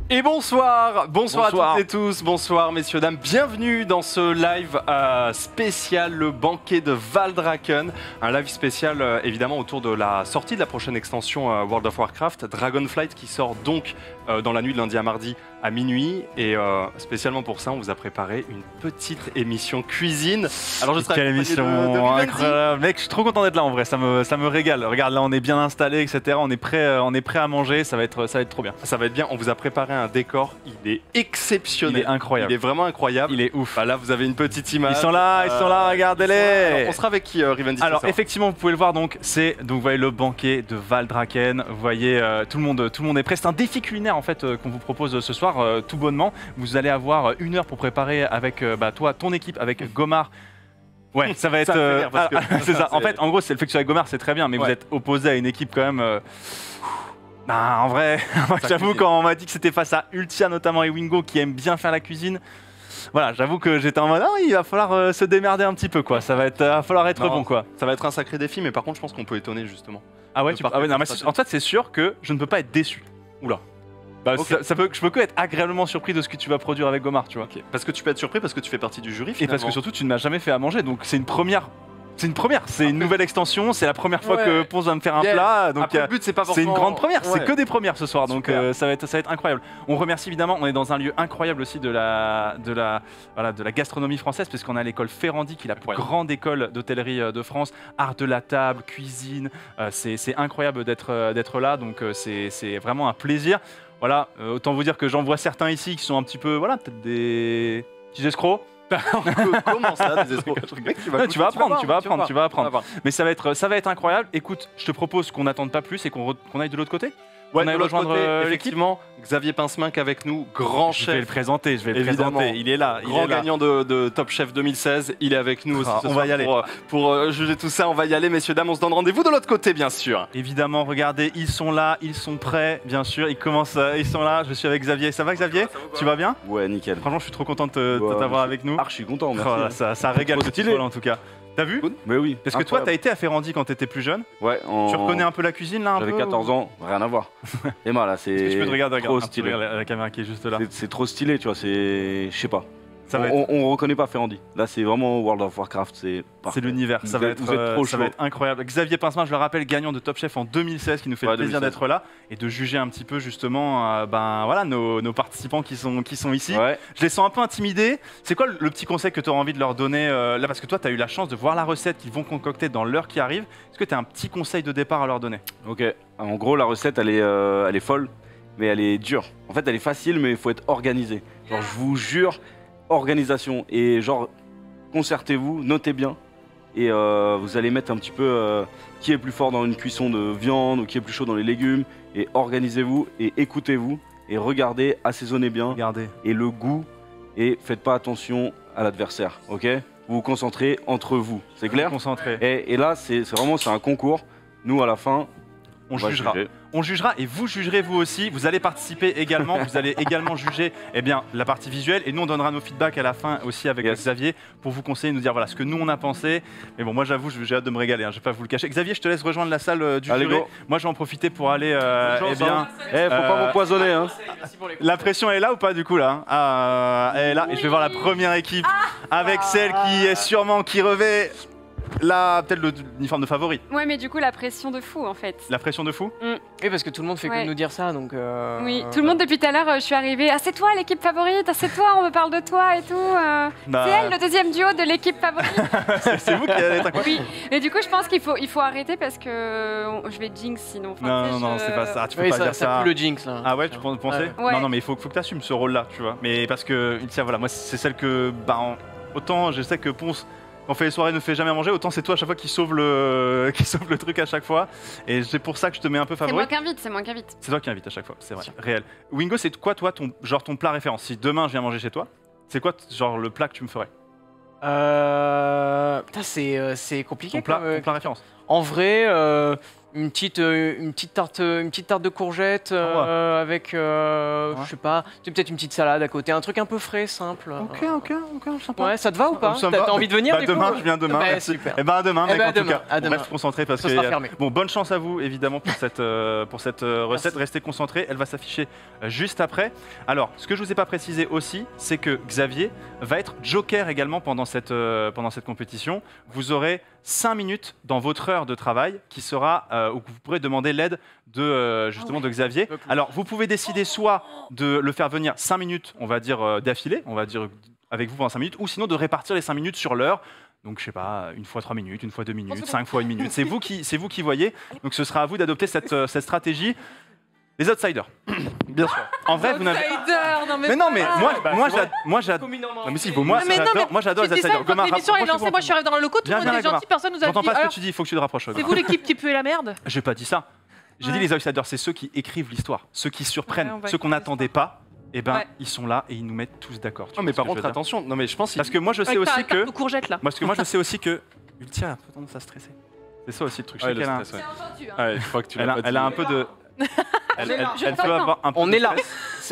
Et bonsoir à toutes et tous, bonsoir messieurs, dames, bienvenue dans ce live spécial, le banquet de Valdraken, un live spécial évidemment autour de la sortie de la prochaine extension World of Warcraft, Dragonflight, qui sort donc dans la nuit de lundi à mardi à minuit, et spécialement pour ça on vous a préparé une petite émission cuisine. Alors je serai quelle émission incroyable, mec, je suis trop content d'être là en vrai, ça me régale. Regarde, là on est bien installé, etc. On est prêt à manger, ça va être trop bien. Ça va être bien, on vous a préparé un décor, il est exceptionnel. Il est incroyable. Il est vraiment incroyable. Il est ouf. Bah là vous avez une petite image. Ils sont là, regardez-les. On sera avec qui, Rivendy? Alors effectivement, vous pouvez le voir, donc vous voyez le banquet de Valdraken, vous voyez tout le monde est prêt. C'est un défi culinaire en fait qu'on vous propose ce soir, tout bonnement. Vous allez avoir 1 heure pour préparer avec toi, ton équipe, avec Gomar. Ouais, ça va être. C'est ça. En fait, en gros, c'est le fait que tu sois avec Gomar, c'est très bien, mais vous êtes opposé à une équipe quand même. Bah, en vrai, j'avoue, quand on m'a dit que c'était face à Ultia notamment et Wingo qui aiment bien faire la cuisine, voilà, j'avoue que j'étais en mode il va falloir se démerder un petit peu quoi. Va falloir être bon quoi. Ça va être un sacré défi, mais par contre, je pense qu'on peut étonner justement. Ah ouais, non, mais en fait, c'est sûr que je ne peux pas être déçu. Oula. Bah, okay. Je peux que être agréablement surpris de ce que tu vas produire avec Gomar, tu vois. Okay. Parce que tu peux être surpris parce que tu fais partie du jury finalement. Et parce que surtout tu ne m'as jamais fait à manger, donc c'est une première. C'est une nouvelle extension, c'est la première fois que Ponce va me faire un plat, donc après, le but, c'est pas forcément... une grande première, c'est que des premières ce soir, donc ça va être incroyable. On remercie évidemment, on est dans un lieu incroyable aussi de la gastronomie française, puisqu'on a l'école Ferrandi, qui est la plus grande école d'hôtellerie de France, art de la table, cuisine, c'est incroyable d'être là, donc c'est vraiment un plaisir. Voilà, autant vous dire que j'en vois certains ici qui sont un petit peu, peut-être des petits escrocs. Comment ça, des escrocs? Tu vas apprendre. Mais ça va être incroyable. Écoute, je te propose qu'on n'attende pas plus et qu'on aille de l'autre côté. Ouais, on aille rejoindre effectivement Xavier Pinceminck avec nous, grand chef. Je vais le présenter, il est là. Grand gagnant de Top Chef 2016, il est avec nous aussi ce soir. On va y aller. Pour juger tout ça, on va y aller, messieurs, dames, on se donne rendez-vous de l'autre côté, bien sûr. Évidemment, regardez, ils sont là, ils sont prêts, bien sûr, ils sont là, je suis avec Xavier. Ça va Xavier? Tu vas bien? Ouais, nickel. Franchement, je suis trop content de t'avoir avec nous. Je suis content, merci. Ça régale ce style en tout cas. T'as vu? Mais oui. Parce que toi, t'as été à Ferrandi quand t'étais plus jeune. Ouais. Tu reconnais un peu la cuisine là? J'avais 14 ans, rien à voir. Et moi là, c'est. Tu peux te regarder trop stylé. La caméra qui est juste là. C'est trop stylé, tu vois. Je sais pas. On reconnaît pas Ferrandi. Là, c'est vraiment World of Warcraft. C'est l'univers. Ça va être incroyable. Xavier Pincemin, je le rappelle, gagnant de Top Chef en 2016, qui nous fait le plaisir d'être là et de juger un petit peu justement nos participants qui sont ici. Ouais. Je les sens un peu intimidés. C'est quoi le petit conseil que tu auras envie de leur donner là, parce que toi, tu as eu la chance de voir la recette qu'ils vont concocter dans l'heure qui arrive. Est-ce que tu as un petit conseil de départ à leur donner? Ok. En gros, la recette, elle est folle, mais elle est dure. En fait, elle est facile, mais il faut être organisé. Genre, je vous jure. Organisation et genre concertez-vous, notez bien et vous allez mettre un petit peu qui est plus fort dans une cuisson de viande ou qui est plus chaud dans les légumes, et organisez-vous et écoutez-vous et regardez, assaisonnez bien, et le goût, et faites pas attention à l'adversaire, ok? Vous vous concentrez entre vous, c'est clair? Et là c'est un concours, nous à la fin on jugera. On jugera et vous jugerez vous aussi. Vous allez participer également. Vous allez également juger la partie visuelle. Et nous, on donnera nos feedbacks à la fin aussi avec Xavier pour vous conseiller, nous dire voilà ce que nous on a pensé. Mais bon, moi j'avoue, j'ai hâte de me régaler. Je vais pas vous le cacher. Xavier, je te laisse rejoindre la salle du jury. Moi, je vais en profiter pour aller. Faut pas m'empoisonner. Hein. La pression est là ou pas du coup là? Elle est là. Et je vais voir la première équipe avec celle qui revêt. Là, peut-être l'uniforme de favori. Ouais, mais du coup, la pression de fou, en fait. La pression de fou? Oui, parce que tout le monde fait que nous dire ça, donc... Oui, tout le monde, depuis tout à l'heure, je suis arrivée. Ah, c'est toi l'équipe favorite, c'est toi, on me parle de toi et tout. C'est elle, le deuxième duo de l'équipe favorite. C'est vous qui allez être incroyable. Oui, mais du coup, je pense qu'il faut arrêter parce que je vais jinx sinon. Non, c'est pas ça. Tu peux pas dire ça. Ça pue le jinx, là. Ah ouais, tu pensais? Non, mais il faut que tu assumes ce rôle-là, tu vois. Mais parce que, voilà, moi, c'est celle que... autant, je sais que Ponce... Quand on fait les soirées, ne fait jamais manger, autant c'est toi à chaque fois qui sauve le truc à chaque fois. Et c'est pour ça que je te mets un peu favori. C'est moi qui invite. C'est toi qui invite à chaque fois, c'est vrai, réel. Wingo, c'est quoi toi ton plat référence? Si demain je viens manger chez toi, c'est quoi genre le plat que tu me ferais? Putain, c'est compliqué. Ton plat référence. En vrai, Une petite tarte de courgettes avec, je sais pas, peut-être une petite salade à côté, un truc un peu frais, simple. Ok, sympa. Ouais, ça te va ou pas? Ça me va. T'as envie de venir du demain, coup? je viens demain. Bah, super. Et à demain, mec, en tout cas. À demain. Reste concentré parce Ça que. sera fermé. Bon, bonne chance à vous, évidemment, pour cette recette. Restez concentrés. Elle va s'afficher juste après. Alors, ce que je vous ai pas précisé aussi, c'est que Xavier va être joker également pendant cette compétition. Vous aurez 5 minutes dans votre heure de travail qui sera où vous pourrez demander l'aide de de Xavier. Alors, vous pouvez décider soit de le faire venir 5 minutes, on va dire d'affilée, on va dire avec vous pendant 5 minutes, ou sinon de répartir les 5 minutes sur l'heure. Donc, je sais pas, une fois 3 minutes, une fois 2 minutes, 5 fois 1 minute. C'est vous qui voyez. Donc, ce sera à vous d'adopter cette stratégie. Les outsiders, bien sûr. En vrai, vous n'avez. Mais non, mais moi j'adore. Non, mais si, moi j'adore les outsiders. Quand l'émission est lancée, moi je suis arrivé dans le loco, tout le monde est gentil, personne nous a dit. J'entends pas ce que tu dis, il faut que tu te rapproches. C'est vous l'équipe qui pue la merde? J'ai pas dit ça. J'ai dit les outsiders, c'est ceux qui écrivent l'histoire, ceux qui surprennent, ceux qu'on n'attendait pas. Et ils sont là et ils nous mettent tous d'accord. Non, mais par contre, attention. Non, mais je pense. Parce que moi je sais aussi que. Moi je sais aussi que. Ultia a un peu tendance à stresser. C'est ça aussi le truc. Elle a un peu de. Elle peut avoir un peu. On est là.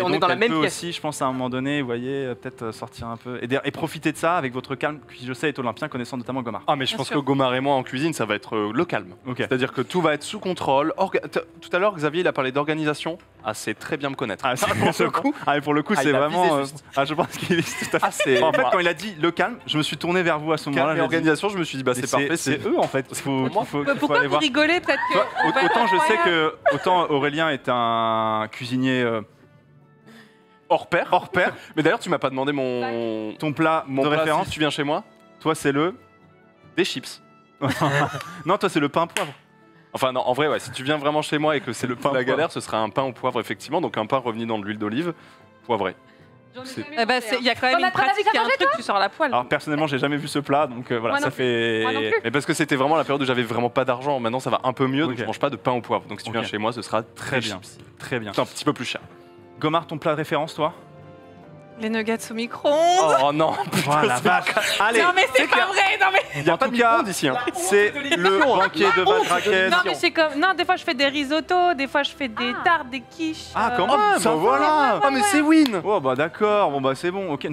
On est dans la même pièce. Aussi, je pense à un moment donné, vous voyez, peut-être sortir un peu et profiter de ça avec votre calme, qui je sais est olympien, connaissant notamment Gomar. Ah, mais je pense que Gomar et moi en cuisine, ça va être le calme. C'est-à-dire que tout va être sous contrôle. Tout à l'heure, Xavier, il a parlé d'organisation. Ah, c'est très bien me connaître. Pour le coup, c'est vraiment. Je pense qu'il est tout à fait. En fait, quand il a dit le calme, je me suis tourné vers vous à ce moment-là. L'organisation, je me suis dit, c'est parfait. C'est eux en fait. Pourquoi vous rigolez? Peut-être que. Autant je sais que Aurélien est un cuisinier. Hors pair. Mais d'ailleurs, tu m'as pas demandé ton plat de référence. Si tu viens chez moi, toi c'est des chips. Non, toi c'est le pain poivre. Enfin non, en vrai, ouais. Si tu viens vraiment chez moi et que c'est le pain la galère, ce sera un pain au poivre effectivement. Donc un pain revenu dans de l'huile d'olive, poivré. Il y a quand même une pratique, il y a un truc, tu sors la poêle. Alors personnellement, j'ai jamais vu ce plat, donc voilà, ça fait. Mais parce que c'était vraiment la période où j'avais vraiment pas d'argent. Maintenant, ça va un peu mieux, donc je mange pas de pain au poivre. Donc si tu viens chez moi, ce sera très bien. Très bien. C'est un petit peu plus cher. Gomar, ton plat de référence, toi? Les nuggets au micro-ondes. Oh non. Voilà, vache. Allez. Non mais c'est pas vrai. Non mais. Il n'y a pas de micro-ondes ici. C'est le banquet de Valdraken. Non mais c'est comme. Non, des fois je fais des risottos, des fois je fais des tartes, des quiches. Ah quand même. Voilà. Ah mais c'est win. Oh bah d'accord. Bon bah c'est bon. Ok.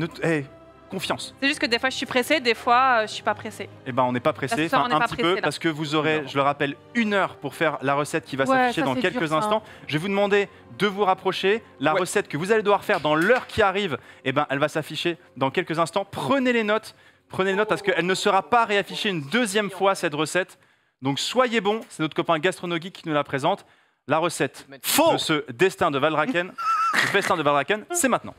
Confiance. C'est juste que des fois je suis pressée, des fois je suis pas pressée. Eh ben on n'est pas pressé, enfin un petit peu, parce que vous aurez, je le rappelle, 1 heure pour faire la recette qui va s'afficher dans quelques instants. Je vais vous demander de vous rapprocher. La recette que vous allez devoir faire dans l'heure qui arrive, eh ben elle va s'afficher dans quelques instants. Prenez les notes parce qu'elle ne sera pas réaffichée une deuxième fois cette recette. Donc soyez bons, c'est notre copain Gastronogeek qui nous la présente. La recette de ce destin de Valdraken, c'est maintenant.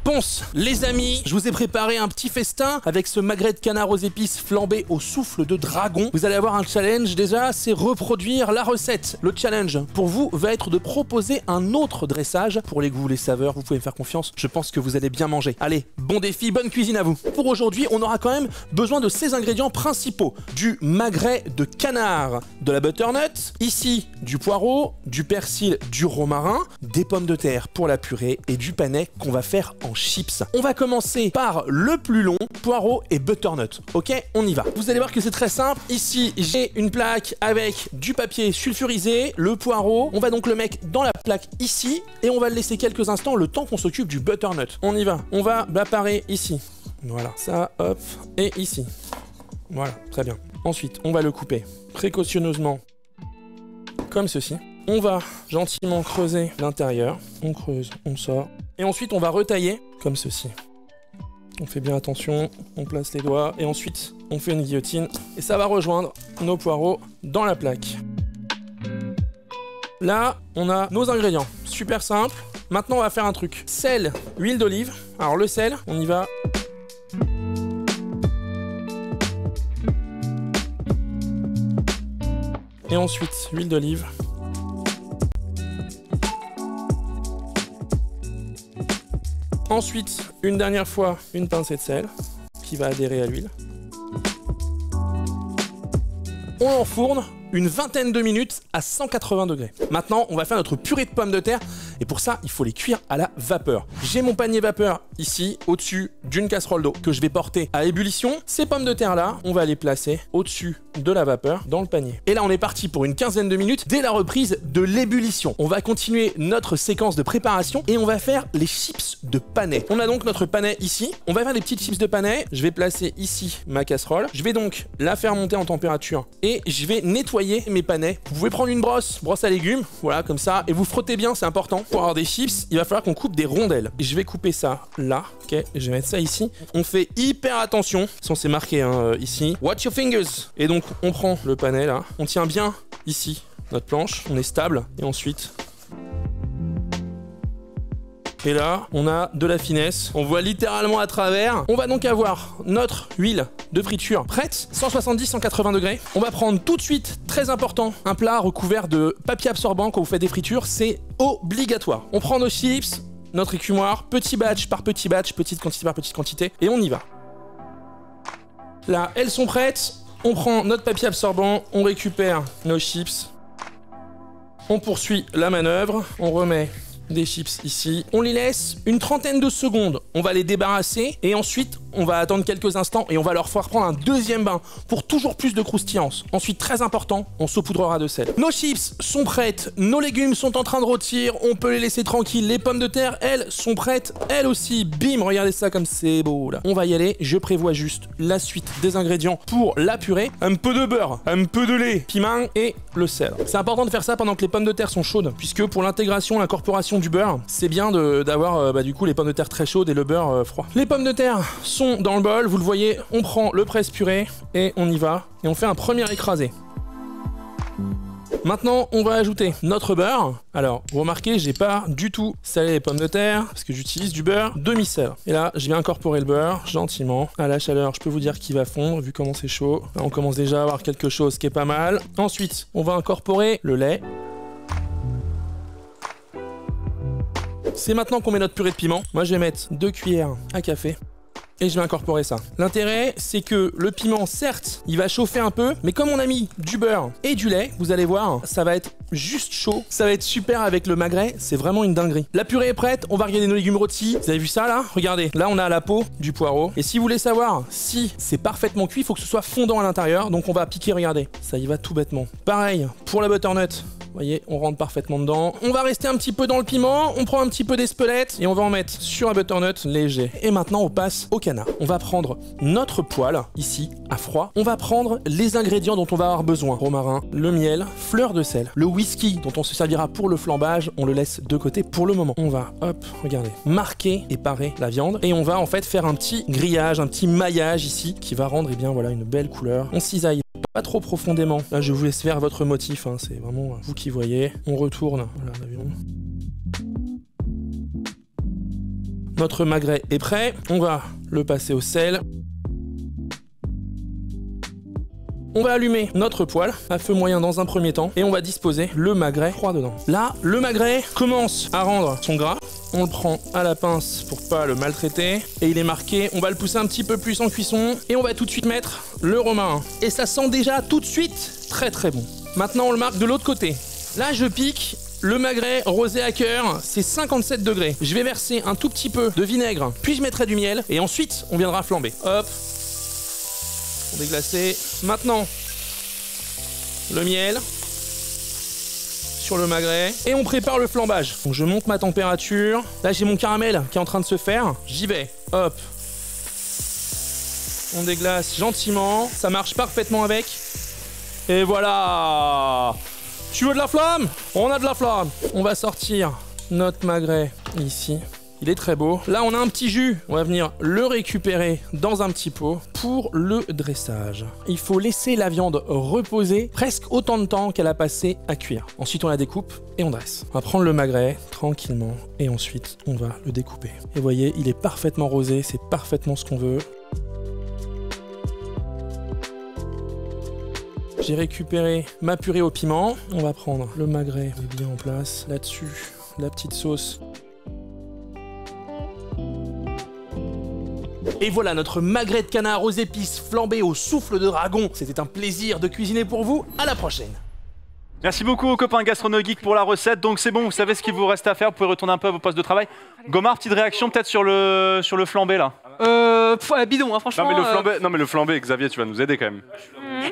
Ponce, les amis, je vous ai préparé un petit festin avec ce magret de canard aux épices flambé au souffle de dragon. Vous allez avoir un challenge déjà, c'est reproduire la recette. Le challenge pour vous va être de proposer un autre dressage. Pour les goûts, les saveurs, vous pouvez me faire confiance, je pense que vous allez bien manger. Allez, bon défi, bonne cuisine à vous. Pour aujourd'hui, on aura quand même besoin de ces ingrédients principaux. Du magret de canard, de la butternut, ici du poireau, du persil, du romarin, des pommes de terre pour la purée et du panais qu'on va faire en chips. On va commencer par le plus long, poireau et butternut. Ok, on y va. Vous allez voir que c'est très simple. Ici, j'ai une plaque avec du papier sulfurisé, le poireau. On va donc le mettre dans la plaque ici et on va le laisser quelques instants le temps qu'on s'occupe du butternut. On y va. On va parer ici. Voilà, ça, hop, et ici. Voilà, très bien. Ensuite, on va le couper précautionneusement comme ceci. On va gentiment creuser l'intérieur. On creuse, on sort. Et ensuite, on va retailler comme ceci. On fait bien attention, on place les doigts et ensuite, on fait une guillotine. Et ça va rejoindre nos poireaux dans la plaque. Là, on a nos ingrédients. Super simple. Maintenant, on va faire un truc. Sel, huile d'olive. Alors, le sel, on y va. Et ensuite, huile d'olive. Ensuite, une dernière fois, une pincée de sel qui va adhérer à l'huile. On enfourne une vingtaine de minutes à 180 degrés. Maintenant, on va faire notre purée de pommes de terre et pour ça, il faut les cuire à la vapeur. J'ai mon panier vapeur ici, au-dessus d'une casserole d'eau que je vais porter à ébullition. Ces pommes de terre là, on va les placer au-dessus de la vapeur dans le panier. Et là, on est parti pour une quinzaine de minutes dès la reprise de l'ébullition. On va continuer notre séquence de préparation et on va faire les chips de panais. On a donc notre panais ici. On va faire des petites chips de panais. Je vais placer ici ma casserole. Je vais donc la faire monter en température et je vais nettoyer mes panais. Vous pouvez prendre une brosse à légumes, voilà, comme ça, et vous frottez bien, c'est important. Pour avoir des chips, il va falloir qu'on coupe des rondelles. Et je vais couper ça là, ok, je vais mettre ça ici. On fait hyper attention, c'est marqué ici. Watch your fingers. Et donc, on prend le panais là, on tient bien ici notre planche, on est stable, et ensuite... Et là, on a de la finesse. On voit littéralement à travers. On va donc avoir notre huile de friture prête, 170-180 degrés. On va prendre tout de suite, très important, un plat recouvert de papier absorbant quand vous faites des fritures. C'est obligatoire. On prend nos chips, notre écumoire, petit batch par petit batch, petite quantité par petite quantité, et on y va. Là, elles sont prêtes. On prend notre papier absorbant, on récupère nos chips. On poursuit la manœuvre. On remet des chips ici. On les laisse une trentaine de secondes. On va les débarrasser et ensuite on va attendre quelques instants et on va leur faire prendre un deuxième bain pour toujours plus de croustillance. Ensuite, très important, on saupoudrera de sel. Nos chips sont prêtes, nos légumes sont en train de rôtir, on peut les laisser tranquilles. Les pommes de terre, elles, sont prêtes, elles aussi. Bim, regardez ça comme c'est beau là. On va y aller, je prévois juste la suite des ingrédients pour la purée. Un peu de beurre, un peu de lait, piment et le sel. C'est important de faire ça pendant que les pommes de terre sont chaudes, puisque pour l'intégration, l'incorporation du beurre, c'est bien d'avoir du coup les pommes de terre très chaudes et le beurre froid. Les pommes de terre sont dans le bol, vous le voyez, on prend le presse-purée et on y va et on fait un premier écrasé. Maintenant, on va ajouter notre beurre. Alors, vous remarquez, j'ai pas du tout salé les pommes de terre parce que j'utilise du beurre demi-sel. Et là, je vais incorporer le beurre gentiment. À la chaleur, je peux vous dire qu'il va fondre vu comment c'est chaud. Là, on commence déjà à avoir quelque chose qui est pas mal. Ensuite, on va incorporer le lait. C'est maintenant qu'on met notre purée de piment. Moi, je vais mettre 2 cuillères à café. Et je vais incorporer ça. L'intérêt, c'est que le piment, certes, il va chauffer un peu, mais comme on a mis du beurre et du lait, vous allez voir, ça va être juste chaud. Ça va être super avec le magret, c'est vraiment une dinguerie. La purée est prête, on va regarder nos légumes rôtis. Vous avez vu ça là? Regardez, là on a la peau du poireau. Et si vous voulez savoir si c'est parfaitement cuit, il faut que ce soit fondant à l'intérieur. Donc on va piquer, regardez, ça y va tout bêtement. Pareil, pour la butternut. Vous voyez, on rentre parfaitement dedans. On va rester un petit peu dans le piment, on prend un petit peu d'espelette et on va en mettre sur la butternut léger. Et maintenant, on passe au canard. On va prendre notre poêle, ici, à froid. On va prendre les ingrédients dont on va avoir besoin. Romarin, le miel, fleur de sel, le whisky dont on se servira pour le flambage, on le laisse de côté pour le moment. On va, hop, regardez, marquer et parer la viande. Et on va en fait faire un petit grillage, un petit maillage ici qui va rendre, eh bien voilà, une belle couleur. On cisaille pas trop profondément. Là, je vous laisse faire votre motif, hein. C'est vraiment vous qui voyez. On retourne, voilà, la viande. Notre magret est prêt. On va le passer au sel. On va allumer notre poêle à feu moyen dans un premier temps et on va disposer le magret froid dedans. Là, le magret commence à rendre son gras. On le prend à la pince pour pas le maltraiter et il est marqué. On va le pousser un petit peu plus en cuisson et on va tout de suite mettre le romarin. Et ça sent déjà tout de suite très très bon. Maintenant, on le marque de l'autre côté. Là, je pique. Le magret rosé à cœur, c'est 57 degrés. Je vais verser un tout petit peu de vinaigre, puis je mettrai du miel et ensuite on viendra flamber. Hop. Pour déglacer. Maintenant, le miel sur le magret et on prépare le flambage. Donc je monte ma température. Là, j'ai mon caramel qui est en train de se faire. J'y vais. Hop. On déglace gentiment. Ça marche parfaitement avec. Et voilà. Tu veux de la flamme? On a de la flamme. On va sortir notre magret ici. Il est très beau. Là, on a un petit jus. On va venir le récupérer dans un petit pot pour le dressage. Il faut laisser la viande reposer presque autant de temps qu'elle a passé à cuire. Ensuite, on la découpe et on dresse. On va prendre le magret tranquillement et ensuite, on va le découper. Et vous voyez, il est parfaitement rosé. C'est parfaitement ce qu'on veut. J'ai récupéré ma purée au piment. On va prendre le magret bien en place. Là-dessus, la petite sauce. Et voilà notre magret de canard aux épices flambé au souffle de dragon. C'était un plaisir de cuisiner pour vous. À la prochaine. Merci beaucoup aux copains Gastronogeek pour la recette. Donc c'est bon, vous savez ce qu'il vous reste à faire. Vous pouvez retourner un peu à vos postes de travail. Gomard, petite réaction peut-être sur le flambé là. Bidon, hein, franchement. Non mais le flambé, Xavier, tu vas nous aider quand même.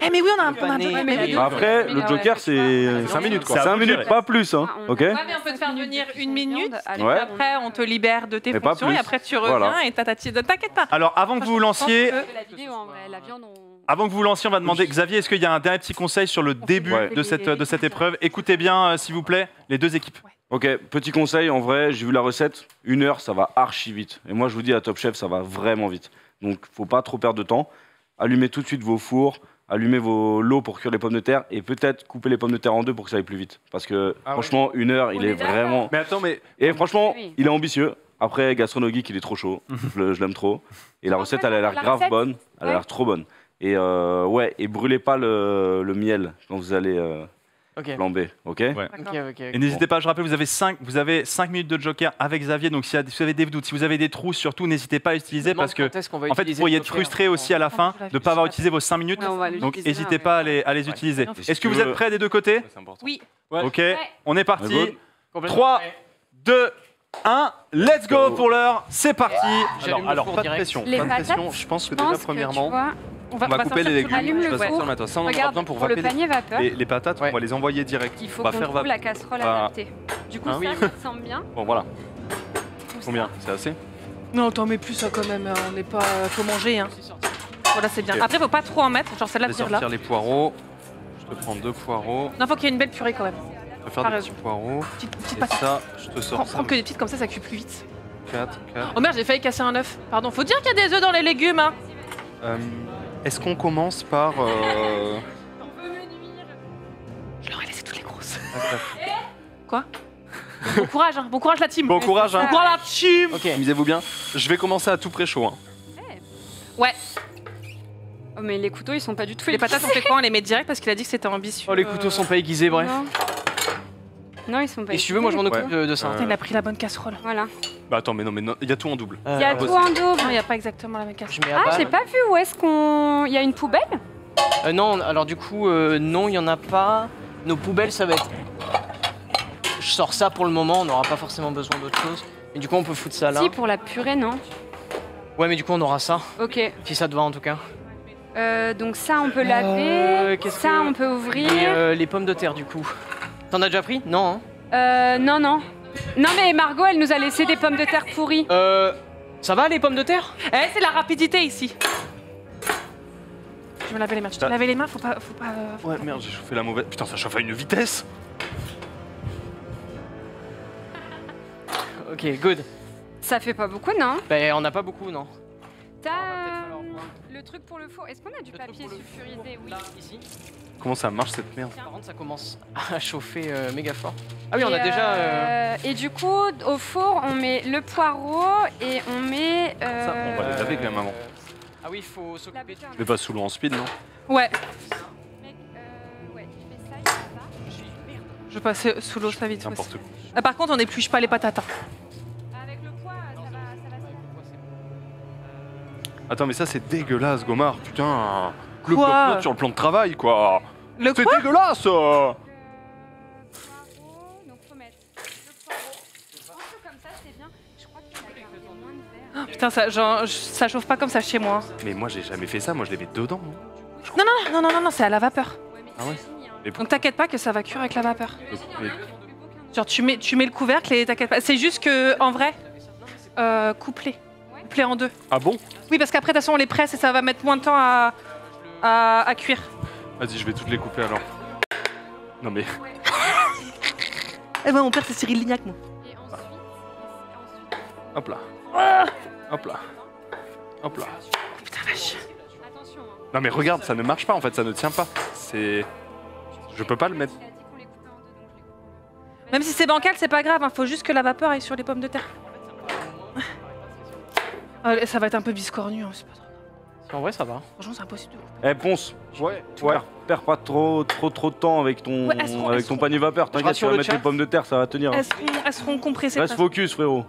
Eh mais oui, on a un peu de... Après, le Joker, c'est 5 minutes quoi. 5 minutes, pas plus, hein. Ok. Ouais, mais on peut te faire venir 1 minute. Ouais. Après, on te libère de tes Mais pas fonctions plus. et après tu reviens et t'inquiète pas. Alors avant que vous vous lanciez, La vidéo, en vrai, la viande, avant que vous vous lanciez, on va demander Xavier, est-ce qu'il y a un dernier petit conseil sur le début de cette épreuve? Écoutez bien, s'il vous plaît, les deux équipes. Ok, petit conseil, en vrai, j'ai vu la recette, 1 heure, ça va archi vite. Et moi, je vous dis, à Top Chef, ça va vraiment vite. Donc, faut pas trop perdre de temps. Allumez tout de suite vos fours, allumez vos lots pour cuire les pommes de terre et peut-être couper les pommes de terre en 2 pour que ça aille plus vite. Parce que, franchement, 1 heure, il est vraiment... Mais attends, mais... Et franchement, il est ambitieux. Après, Gastronogeek, il est trop chaud. je l'aime trop. Et la recette, elle a l'air grave bonne. Elle a l'air trop bonne. Et et brûlez pas le miel quand vous allez flamber, ok? Et n'hésitez pas, je rappelle, vous avez 5 minutes de Joker avec Xavier, donc si vous avez des doutes, si vous avez des trous, surtout n'hésitez pas à utiliser parce que en fait vous pourriez être frustré aussi à la fin de ne pas avoir utilisé vos 5 minutes, donc n'hésitez pas à les utiliser. Est-ce que vous êtes prêts des deux côtés? Oui. Ok, on est parti. 3, 2, 1, let's go pour l'heure, c'est parti. Alors pas de pression, je pense que déjà premièrement... On va couper les légumes. Allume le four. Ça, on en aura besoin pour vaper le panier vapeur. Les patates, on va les envoyer direct. Il faut qu'on trouve la casserole adaptée. Du coup, ça ressemble bien. Bon, voilà. Combien? C'est assez? Non, t'en mets plus ça quand même. On n'est pas... Faut manger, hein. Voilà, c'est bien. Après, faut pas trop en mettre. Genre celle-là, tire là. Je vais sortir les poireaux. Je te prends 2 poireaux. Non, faut qu'il y ait une belle purée quand même. Je vais faire des petits poireaux. Petite patate. Ça, je te sors ça. Prends que des petites comme ça cuit plus vite. 4. Oh merde, j'ai failli casser un œuf. Pardon, faut dire qu'il y a des œufs dans les légumes, hein. Est-ce qu'on commence par... Je leur ai laissé toutes les grosses. Quoi? Bon courage, hein. Bon courage la team. Bon courage, hein. Bon courage la team. Ok, amusez-vous bien. Je vais commencer à tout pré-chaud. Hein. Ouais. Oh mais les couteaux ils sont pas du tout... Les patates on fait quoi? On les met direct parce qu'il a dit que c'était ambitieux. Oh les couteaux sont pas aiguisés, bref. Non, ils sont pas... Et si tu veux, moi je m'en occupe de ça. Il a pris la bonne casserole. Voilà. Bah attends, mais non, il y a tout en double. Il y a tout en double. Non, il n'y a pas exactement la même casserole. Ah, j'ai pas vu où est-ce qu'on... Il y a une poubelle? Non, alors du coup, non, il n'y en a pas. Nos poubelles, ça va être... Je sors ça pour le moment, on n'aura pas forcément besoin d'autre chose. Mais du coup, on peut foutre ça là. Si, pour la purée, non? Ouais, mais du coup, on aura ça. Ok. Si ça te va en tout cas. Donc ça, on peut laver. Ça, on peut ouvrir. Et les pommes de terre, du coup. T'en as déjà pris? Non, hein? Non, non. Non, mais Margot, elle nous a laissé des pommes de terre pourries. Ça va, les pommes de terre? Eh, c'est la rapidité ici. Je vais me laver les mains. Tu te laver les mains, faut pas... Ouais, merde, j'ai chauffé la mauvaise... Putain, ça chauffe à une vitesse. Ok, good. Ça fait pas beaucoup, non? Bah, on n'a pas beaucoup, non. T'as le truc pour le four. Est-ce qu'on a du papier sulfurisé? Oui. Là, ici. Comment ça marche cette merde? Par contre, ça commence à chauffer méga fort. Ah oui, on a déjà... Et du coup, au four, on met le poireau et on met... Ça, on va les laver quand même avant. Ah oui, il faut s'occuper. Je vais pas sous l'eau en speed, non? Ouais. Mec, ouais, tu fais ça, il fait ça. Je vais passer sous l'eau, ça vite. N'importe quoi. Par contre, on n'épluche pas les patates. Avec le poids, ça va Attends, mais ça c'est dégueulasse, Gomard. Putain. Le Quoi? bloc-notes sur le plan de travail, quoi. Le C'est quoi? dégueulasse. Poireau, donc faut mettre le poireau. Je pense que comme ça, c'est bien. Je crois qu'il a gardé moins de verre. Putain, ça chauffe pas comme ça chez moi. Mais moi j'ai jamais fait ça, moi je les mets dedans. Non, c'est à la vapeur. Ah ouais. Donc t'inquiète pas que ça va cuire avec la vapeur. Mais- Genre tu mets le couvercle et t'inquiète pas. C'est juste que en vrai, couplé en 2. Ah bon? Oui, parce qu'après de toute façon on les presse et ça va mettre moins de temps à cuire. Vas-y, je vais toutes les couper alors. Non mais... Eh ben mon père c'est Cyril Lignac moi. Et ensuite, Hop là. Hop là. Hop là. Putain vache. attention. Hein. Non mais regarde, ça ne marche pas en fait, ça ne tient pas. C'est... Je peux pas le mettre. Il a dit qu'on les coupait en 2, donc je les coupe en 2. Même si c'est bancal, c'est pas grave, hein. Faut juste que la vapeur aille sur les pommes de terre. Ça va être un peu biscornu, hein. C'est pas trop grave. En vrai, ça va. Franchement, c'est impossible de couper. Eh, Ponce, Ouais. perds pas trop de temps avec ton, Ouais, elles seront- panier vapeur. T'inquiète, tu rassure vas le mettre chat. les pommes de terre, ça va tenir. Elles seront compressées. Reste focus, frérot.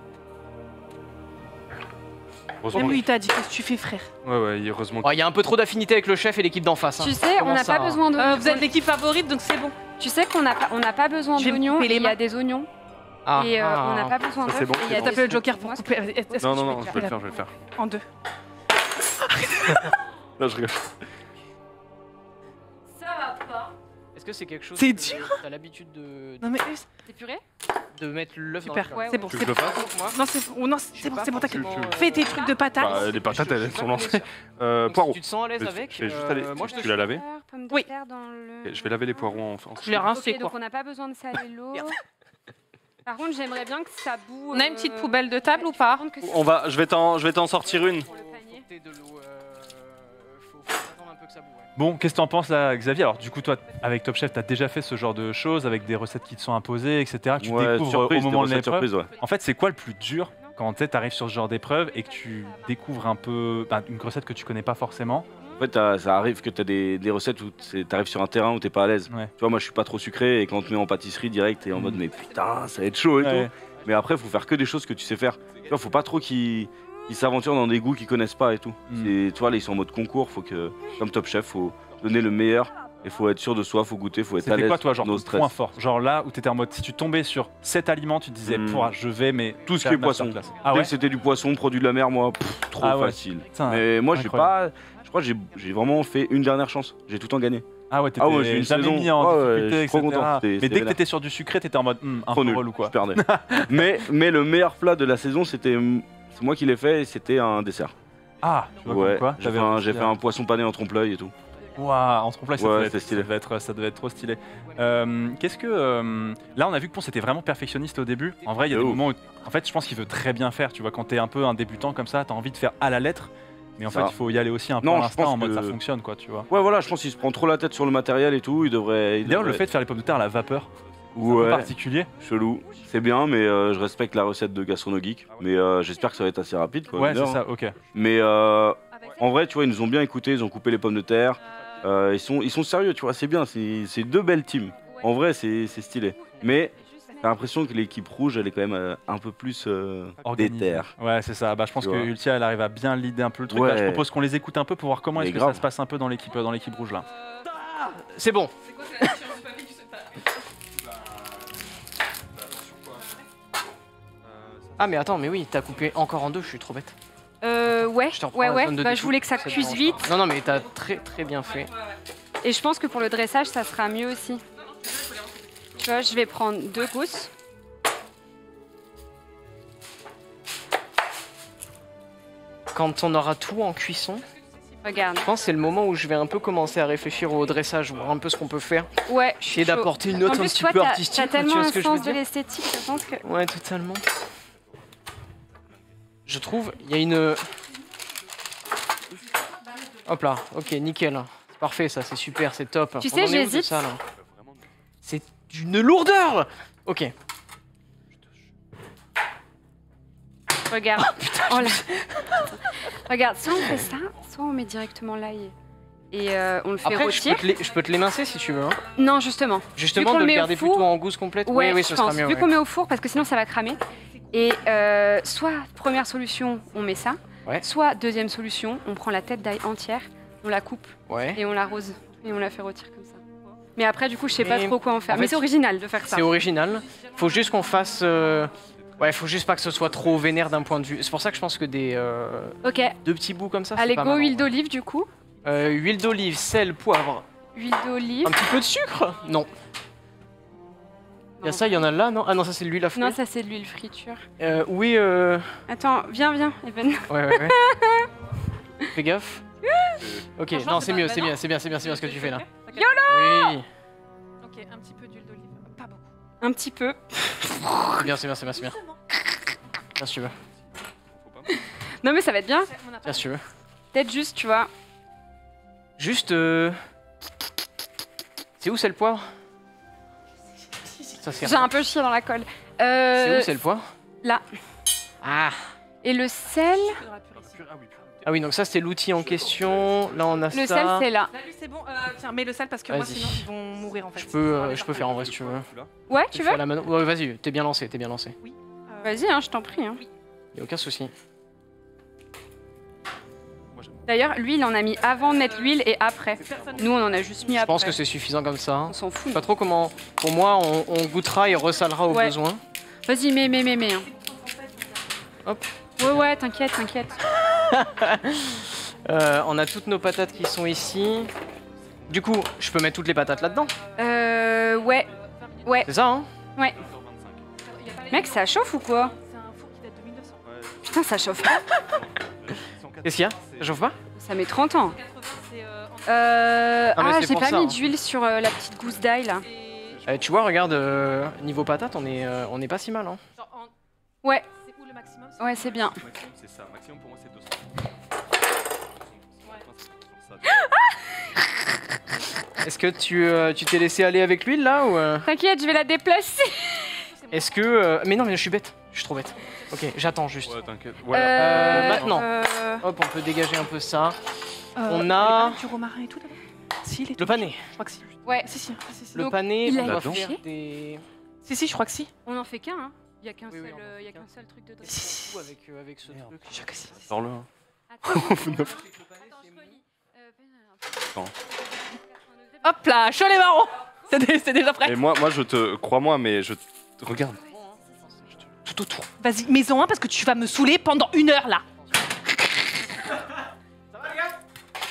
Heureusement. Même lui, il t'a dit qu'est-ce que tu fais, frère. Ouais, heureusement. Il y a un peu trop d'affinité avec le chef et l'équipe d'en face. hein. Tu sais, on n'a Commence pas à- besoin de... Vous êtes l'équipe favorite, donc c'est bon. Tu sais qu'on n'a pas besoin Je vais me d'oignons, couper les il y a mains. des oignons. Ah, Et on n'a pas besoin Ça, d'œufs. c'est bon, et il y a c'est T'as des fait le joker pour Moi, couper. Est-ce que Non, tu non, peux non, je vais le faire, je vais le faire. En deux. Non, je rigole. Ça va pas. Est-ce que c'est quelque chose C'est que dur. T'as l'habitude de Non mais C'est puré? mettre l'œuf dans super, le Ouais, c'est bon, Tu veux c'est que je bon. le fasse? moi. Non, c'est bon, c'est bon, t'inquiète. Fais tes trucs de Bah, patates. les patates, elles sont lancées. Donc, Poireaux. si tu te sens à l'aise Je avec, vais juste aller- moi je te Tu l'as lavé? Pommes de Oui. terre dans le... Je vais laver les poireaux en Je l'ai rincé Ok, quoi. donc on n'a pas besoin de saler l'eau. Par contre, j'aimerais bien que ça boue. On a une petite poubelle de table ou pas? Je vais t'en sortir une. Pour le panier. T'es de l'eau, faut attendre un peu que ça boue. Ouais. Bon, qu'est-ce que t'en penses là, Xavier? Alors, du coup, toi, avec Top Chef, t'as déjà fait ce genre de choses, avec des recettes qui te sont imposées, etc. Que tu découvres surprise, au moment de des recettes l'épreuve. surprises, ouais. En fait, c'est quoi le plus dur quand tu arrives sur ce genre d'épreuve et que tu découvres un peu une recette que tu connais pas forcément? En fait, ça arrive que tu as des recettes où tu arrives sur un terrain où t'es pas à l'aise. Ouais. Tu vois, moi je suis pas trop sucré et quand on te met en pâtisserie direct, t'es en mode mais putain, ça va être chaud et Ouais. tout. Mais après, faut faire que des choses que tu sais faire. Tu vois, faut pas trop qu'ils s'aventurent dans des goûts qu'ils connaissent pas et tout. Tu vois, là ils sont en mode concours, faut que, comme Top Chef, faut donner le meilleur. Il faut être sûr de soi, faut goûter, faut être à C'était l'aise. quoi, toi, genre, no ton stress. point fort? Genre là où tu étais en mode, si tu tombais sur cet aliment, tu te disais, je vais, mais. Tout ce faire qui est masterclass. poisson. Ah Dès ouais? que c'était du poisson, produit de la mer, moi, trop Ah ouais. facile. Putain, Mais moi, j'ai incroyable. pas. Je crois que j'ai vraiment fait une dernière chance. J'ai tout le temps gagné. Ah ouais, t'étais Ah ouais, j'ai une jamais saison. mis en Ah ouais, difficulté, je suis trop etc. content, c'était Mais dès que vénère. t'étais sur du sucré, t'étais en mode, un Trop peu nul, relou quoi. je perdais. mais le meilleur plat de la saison, c'est moi qui l'ai fait et c'était un dessert. Ah, tu vois Ouais, comme quoi? j'ai t'avais fait, réussi j'ai fait un poisson pané en trompe-l'œil et tout. Waouh, en trompe-l'œil, ça, Ouais, devait c'était être- stylé. ça devait être trop stylé. Qu'est-ce que. Là, on a vu que Ponce était vraiment perfectionniste au début. En vrai, il y a De des ouf. moments où. En fait, je pense qu'il veut très bien faire. Tu vois, quand t'es un peu un débutant comme ça, t'as envie de faire à la lettre. Mais en fait, Ça. il faut y aller aussi un peu Non, à je l'instinct pense en mode que- ça fonctionne, quoi, tu vois. Ouais, voilà, je pense qu'il se prend trop la tête sur le matériel et tout. Il devrait. D'ailleurs, le fait de faire les pommes de terre à la vapeur, c'est un peu Ouais, particulier. chelou. C'est bien, mais je respecte la recette de Gastrono Geek. Mais j'espère que ça va être assez rapide. Quoi, Ouais, une c'est heure, ça, hein. ok. Mais en vrai, tu vois, ils nous ont bien écoutés. Ils ont coupé les pommes de terre. Ils sont sérieux, tu vois, c'est bien. C'est deux belles teams. En vrai, c'est stylé. Mais t'as l'impression que l'équipe rouge, elle est quand même un peu plus Organisé. déter. Ouais, c'est ça. Bah, je pense Tu que vois. Ultia, elle arrive à bien leader un peu le truc. Ouais. Là, je propose qu'on les écoute un peu pour voir comment Mais est-ce que ça grave. se passe un peu dans l'équipe rouge là. C'est bon. Ah mais attends, mais oui, t'as coupé encore en deux, je suis trop bête. Ouais, Je te reprends ouais, la ouais. zone de Bah, je découpe, voulais que ça te cuise dérange vite. pas. Non, non, mais t'as très très bien fait. Et je pense que pour le dressage, ça sera mieux aussi. Tu vois, je vais prendre 2 gousses. Quand on aura tout en cuisson, Regarde. je pense que c'est le moment où je vais un peu commencer à réfléchir au dressage, voir un peu ce qu'on peut faire. Ouais, je suis Essayer chaud. d'apporter une En note un plus, petit toi, peu t'as artistique, tellement tu vois un ce que je veux sens de dire. l'esthétique, je pense que... Ouais, totalement. Je trouve, il y a une... Hop là, ok, nickel. C'est parfait ça, c'est super, c'est top. Tu On sais, en est où de j'hésite. ça, là C'est d'une lourdeur. Ok. Regarde. Oh là. Regarde, soit on fait ça, soit on met directement l'ail. Et on le fait Après, rôtir. je peux te l'émincer si tu veux. Hein. Non, justement. Justement, qu'on de le le met au garder four, plutôt en gousse complète. Ouais, oui, je ce sera pense. mieux. Vu ouais. qu'on met au four, parce que sinon ça va cramer. Et soit première solution, on met ça. Ouais. Soit deuxième solution, on prend la tête d'ail entière, on la coupe Ouais. et on l'arrose. Et on la fait rôtir comme ça. Mais après, du coup, je sais pas Mais trop quoi en faire. en Mais fait, c'est original de faire ça. C'est original. Faut juste qu'on fasse. Ouais, faut juste pas que ce soit trop vénère d'un point de vue. C'est pour ça que je pense que des Ok. deux petits bouts comme ça. Allez, c'est pas go, mal, en huile vrai. d'olive du coup. Huile d'olive, sel, poivre. Huile d'olive. Un petit peu de sucre. Non. Il y a ça, il y en a là, non? Ah non, ça c'est de l'huile à fruits. Non, ça c'est de l'huile friture. Oui. Attends, viens, Evan. Ouais. Fais gaffe. Ok, non, c'est mieux, c'est bien ce que tu fais là. YOLO. Oui. Ok, un petit peu d'huile d'olive. Pas beaucoup. Un petit peu. C'est bien. Bien si tu veux. Non, mais ça va être bien. Bien si tu veux. Peut-être juste, tu vois. Juste. C'est où c'est le poivre? Ça c'est. J'ai un peu chié dans la colle. C'est où c'est le poivre? Là. Ah. Et le sel. Ah oui, donc ça c'est l'outil en question. Là on a ça. Le sel, c'est là. Là, lui, c'est bon. Tiens, mets le sel parce que moi, Vas-y. sinon, ils vont mourir en fait. Je peux faire en vrai si tu veux. Ouais, tu fais à veux? la mano. Ouais, vas-y, t'es bien lancé. Vas-y, hein, je t'en prie. Hein. Y a aucun souci. D'ailleurs, lui, il en a mis avant de mettre l'huile et après. Nous, on en a juste mis Je après. pense que c'est suffisant comme ça. On s'en fout. Pas trop comment. Pour moi, on goûtera et ressalera au Ouais. besoin. Vas-y, mets. Hein. Hop. Ouais, t'inquiète. On a toutes nos patates qui sont ici. Du coup, je peux mettre toutes les patates là-dedans. Ouais. C'est ça, hein? Mec, ça chauffe ou quoi? Putain, ça chauffe pas. Qu'est-ce qu'il y a? Ça chauffe pas? Ça met 30 ans. mais c'est J'ai pour pas ça, mis hein. d'huile sur la petite gousse d'ail là. Tu vois, regarde, niveau patates, on est pas si mal, hein? Ouais. Ouais, c'est bien. C'est ça, maximum pour moi c'est 200. Est-ce que tu t'es laissé aller avec l'huile là ou T'inquiète, je vais la déplacer. Est-ce que mais non, mais je suis bête, je suis trop bête. Ok, j'attends juste. Ouais, t'inquiète. Maintenant. Hop, on peut dégager un peu ça. On a Du romarin et tout là-bas. Si, il est le pané. Je crois que si. Ouais. Si. Le Donc, pané, il on a va été faire fait des. Si, je crois que si. On en fait qu'un, hein. Il y a qu'un Oui, seul, on en y a fait qu'un seul truc dedans. Tout avec ce truc. Je crois que si. Sors-le. Hein. Hop là, chaud les marrons. C'est déjà prêt. Et moi, je te. Crois-moi, mais je. Regarde. Tout autour. Vas-y, mets-en un parce que tu vas me saouler pendant 1 heure là.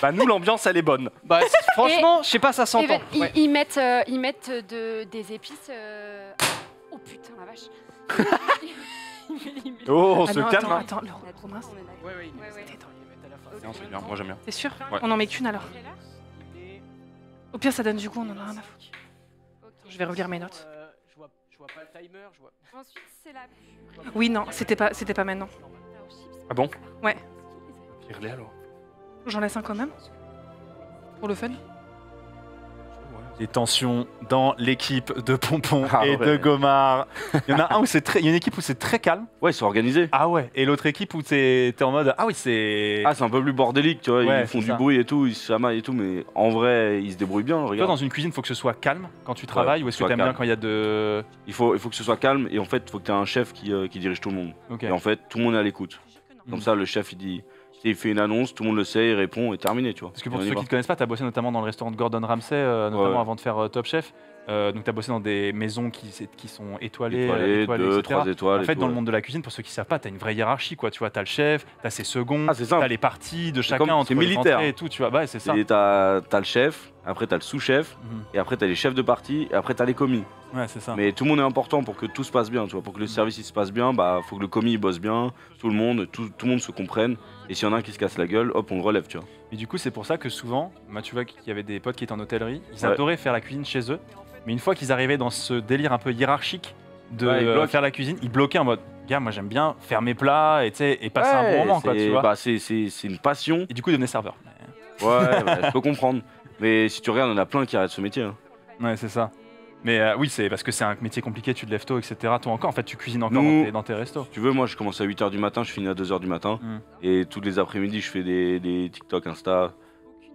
Bah, nous, l'ambiance, elle est bonne. Bah, franchement, je sais pas, ça Et s'entend. Ouais. ils mettent des épices. Oh putain, la vache. Oh, on Ah se non, calme. Hein. Attends, le romarin, Ouais, Ouais. Non, c'est bien, moi j'aime bien. c'est sûr. On en met qu'une alors. Au pire, ça donne du goût, on en a rien à foutre. Je vais relire mes notes. Je vois pas le timer, je vois. Ensuite, c'est la purée. Oui, non, c'était pas maintenant. Ah bon? Ouais. Tire-les alors. J'en laisse un quand même. Pour le fun. Les tensions dans l'équipe de Pompon Ah et ouais. de Gomard. Il y en a un où c'est très, il y a une équipe où c'est très calme. Ouais, ils sont organisés. Ah ouais. Et l'autre équipe où t'es en mode ah oui c'est. Ah, c'est un peu plus bordélique, tu vois. Ouais, Ils font c'est du ça. bruit et tout, ils se chamaillent et tout, mais en vrai, ils se débrouillent bien. Toi Regarde. dans une cuisine, il faut que ce soit calme quand tu travailles ou est-ce que soit t'aimes bien calme. quand il y a de. Il faut que ce soit calme et en fait, il faut que tu aies un chef qui dirige tout le monde. Ok. Et en fait, tout le monde est à l'écoute. Comme ça, le chef, il dit. Il fait une annonce, tout le monde le sait, il répond et terminé, tu vois. Parce que pour Et on y ceux va. qui ne te connaissent pas, tu as bossé notamment dans le restaurant de Gordon Ramsay, notamment Ouais. avant de faire Top Chef. Donc tu as bossé dans des maisons qui sont étoilées, Étoilé, 2, etc. 3 étoiles. En et fait, tout, dans le ouais. monde de la cuisine, pour ceux qui ne savent pas, tu as une vraie hiérarchie. Tu vois, tu as le chef, tu as ses seconds, Ah, c'est tu simple. as les parties de C'est chacun comme- entre c'est les militaire. entrées et tout. Tu vois, ouais, c'est ça. Et t'as le chef, après t'as le sous-chef, Mhm. et après t'as les chefs de partie, et après t'as les commis. Ouais, c'est ça. Mais tout le monde est important pour que tout se passe bien, tu vois. Pour que le service il se passe bien, bah faut que le commis il bosse bien, tout le monde se comprenne. Et s'il y en a un qui se casse la gueule, hop, on le relève, tu vois. Et du coup, c'est pour ça que souvent, moi, tu vois qu'il y avait des potes qui étaient en hôtellerie, ils Ouais. adoraient faire la cuisine chez eux. Mais une fois qu'ils arrivaient dans ce délire un peu hiérarchique de Ouais, ils bloquent. faire la cuisine, ils bloquaient en mode gars, moi j'aime bien faire mes plats et, tu sais, et passer un bon moment, quoi, tu vois. Bah, c'est une passion. Et du coup, ils devenaient serveurs. Ouais, bah, je peux comprendre. Mais si tu regardes, il y en a plein qui arrêtent ce métier. Hein. Ouais, c'est ça. Mais oui, c'est parce que c'est un métier compliqué, tu te lèves tôt, etc. Toi encore, en fait, tu cuisines encore Nous- dans tes restos. Si tu veux, moi je commence à 8h du matin, je finis à 2h du matin. Mm. Et tous les après-midi, je fais des TikTok, Insta,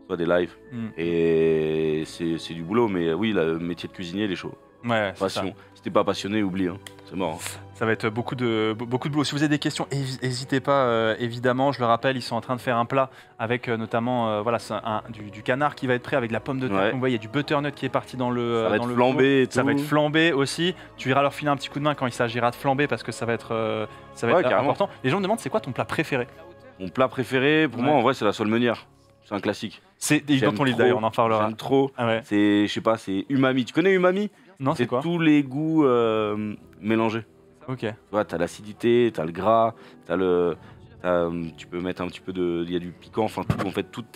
soit des lives. Mm. Et c'est du boulot, mais oui, le métier de cuisinier, il est chaud. Ouais, c'est ça. Passion. Si t'es pas passionné, oublie, hein. C'est mort. hein. Ça va être beaucoup de boulot. Si vous avez des questions, n'hésitez pas, évidemment. Je le rappelle, ils sont en train de faire un plat avec notamment voilà, du canard qui va être prêt avec de la pomme de terre. Ouais. Comme vous voyez, il y a du butternut qui est parti dans le Ça va dans être le flambé et four. Ça tout. va être flambé aussi. Tu iras leur filer un petit coup de main quand il s'agira de flamber parce que ça va être, Ouais, carrément. important. Les gens me demandent c'est quoi ton plat préféré. Mon plat préféré, pour Ouais. moi, en vrai, c'est la sole meunière. C'est un classique. C'est J'aime dans ton livre trop, d'ailleurs, on en parlera. J'aime trop. Ah ouais. C'est, je sais pas, c'est umami. Tu connais umami? Non, c'est quoi tous les goûts mélangés. Ok. Tu vois, t'as l'acidité, t'as le gras, tu peux mettre un petit peu de, il y a du piquant, enfin tout, en fait, toute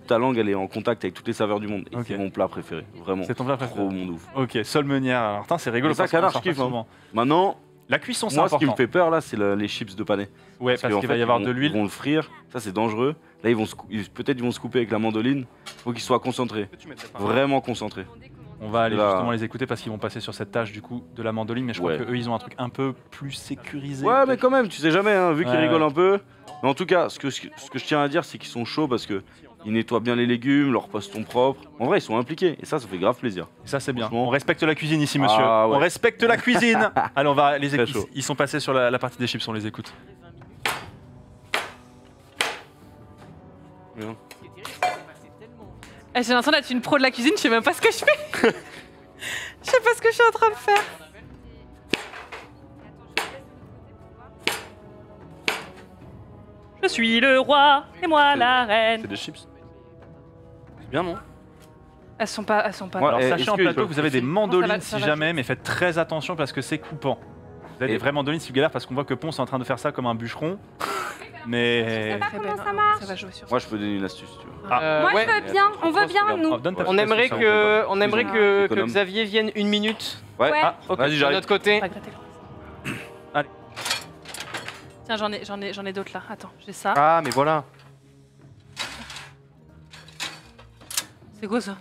ta langue, elle est en contact avec toutes les saveurs du monde. Et Ok. c'est mon plat préféré, vraiment. C'est ton plat préféré. Trop mon ouf. Ok, sole meunière. Alors, putain, c'est rigolo. Mais ça, parce qu'on canard, en sort je kiffe, pas hein. souvent. Maintenant, La cuisson, c'est moi, ce important. qui me fait peur là, c'est les chips de panais. Ouais, parce qu'en qu'il va fait, y avoir ils de vont- l'huile. Ils vont le frire, ça c'est dangereux. Là, peut-être ils vont se couper avec la mandoline. Faut qu'ils soient concentrés, vraiment concentrés. On va aller Là- justement les écouter parce qu'ils vont passer sur cette tâche du coup de la mandoline, mais je crois Ouais. qu'eux ils ont un truc un peu plus sécurisé. Ouais, mais quand même, tu sais jamais, hein, vu qu'ils Ouais, rigolent ouais. un peu. Mais en tout cas, ce que je tiens à dire, c'est qu'ils sont chauds parce que ils nettoient bien les légumes, leurs postes sont propres. En vrai, ils sont impliqués et ça fait grave plaisir. Et ça c'est bien. Franchement. On respecte la cuisine ici, monsieur. Ah, ouais. On respecte la cuisine. Allez, on va les Très écouter. chaud. Ils sont passés sur la partie des chips, on les écoute. J'ai l'impression d'être une pro de la cuisine, je sais même pas ce que je fais. Je sais pas ce que je suis en train de faire. Je suis le roi et moi la reine. C'est des chips. C'est bien, non? Elles sont pas. Ouais, Alors sachez est-ce en que plateau je que vous avez des ça mandolines va si jamais, mais faites très attention parce que c'est coupant. Vous avez des vraies mandolines si vous galèrez parce qu'on voit que Ponce est en train de faire ça comme un bûcheron. Mais... Comment ça marche? Ça va jouer sur Moi, je peux donner une astuce, tu vois. Moi, ouais. je veux bien. On veut bien, nous. Oh, donne ta On aimerait prestation, que Économe. Xavier vienne 1 minute Ouais. Ouais. Ah, ok. Vas-y, de j'arrive. notre côté. Pas gratter le- Allez. Tiens, j'en ai d'autres là. Attends, j'ai ça. Ah, mais voilà. C'est quoi ça?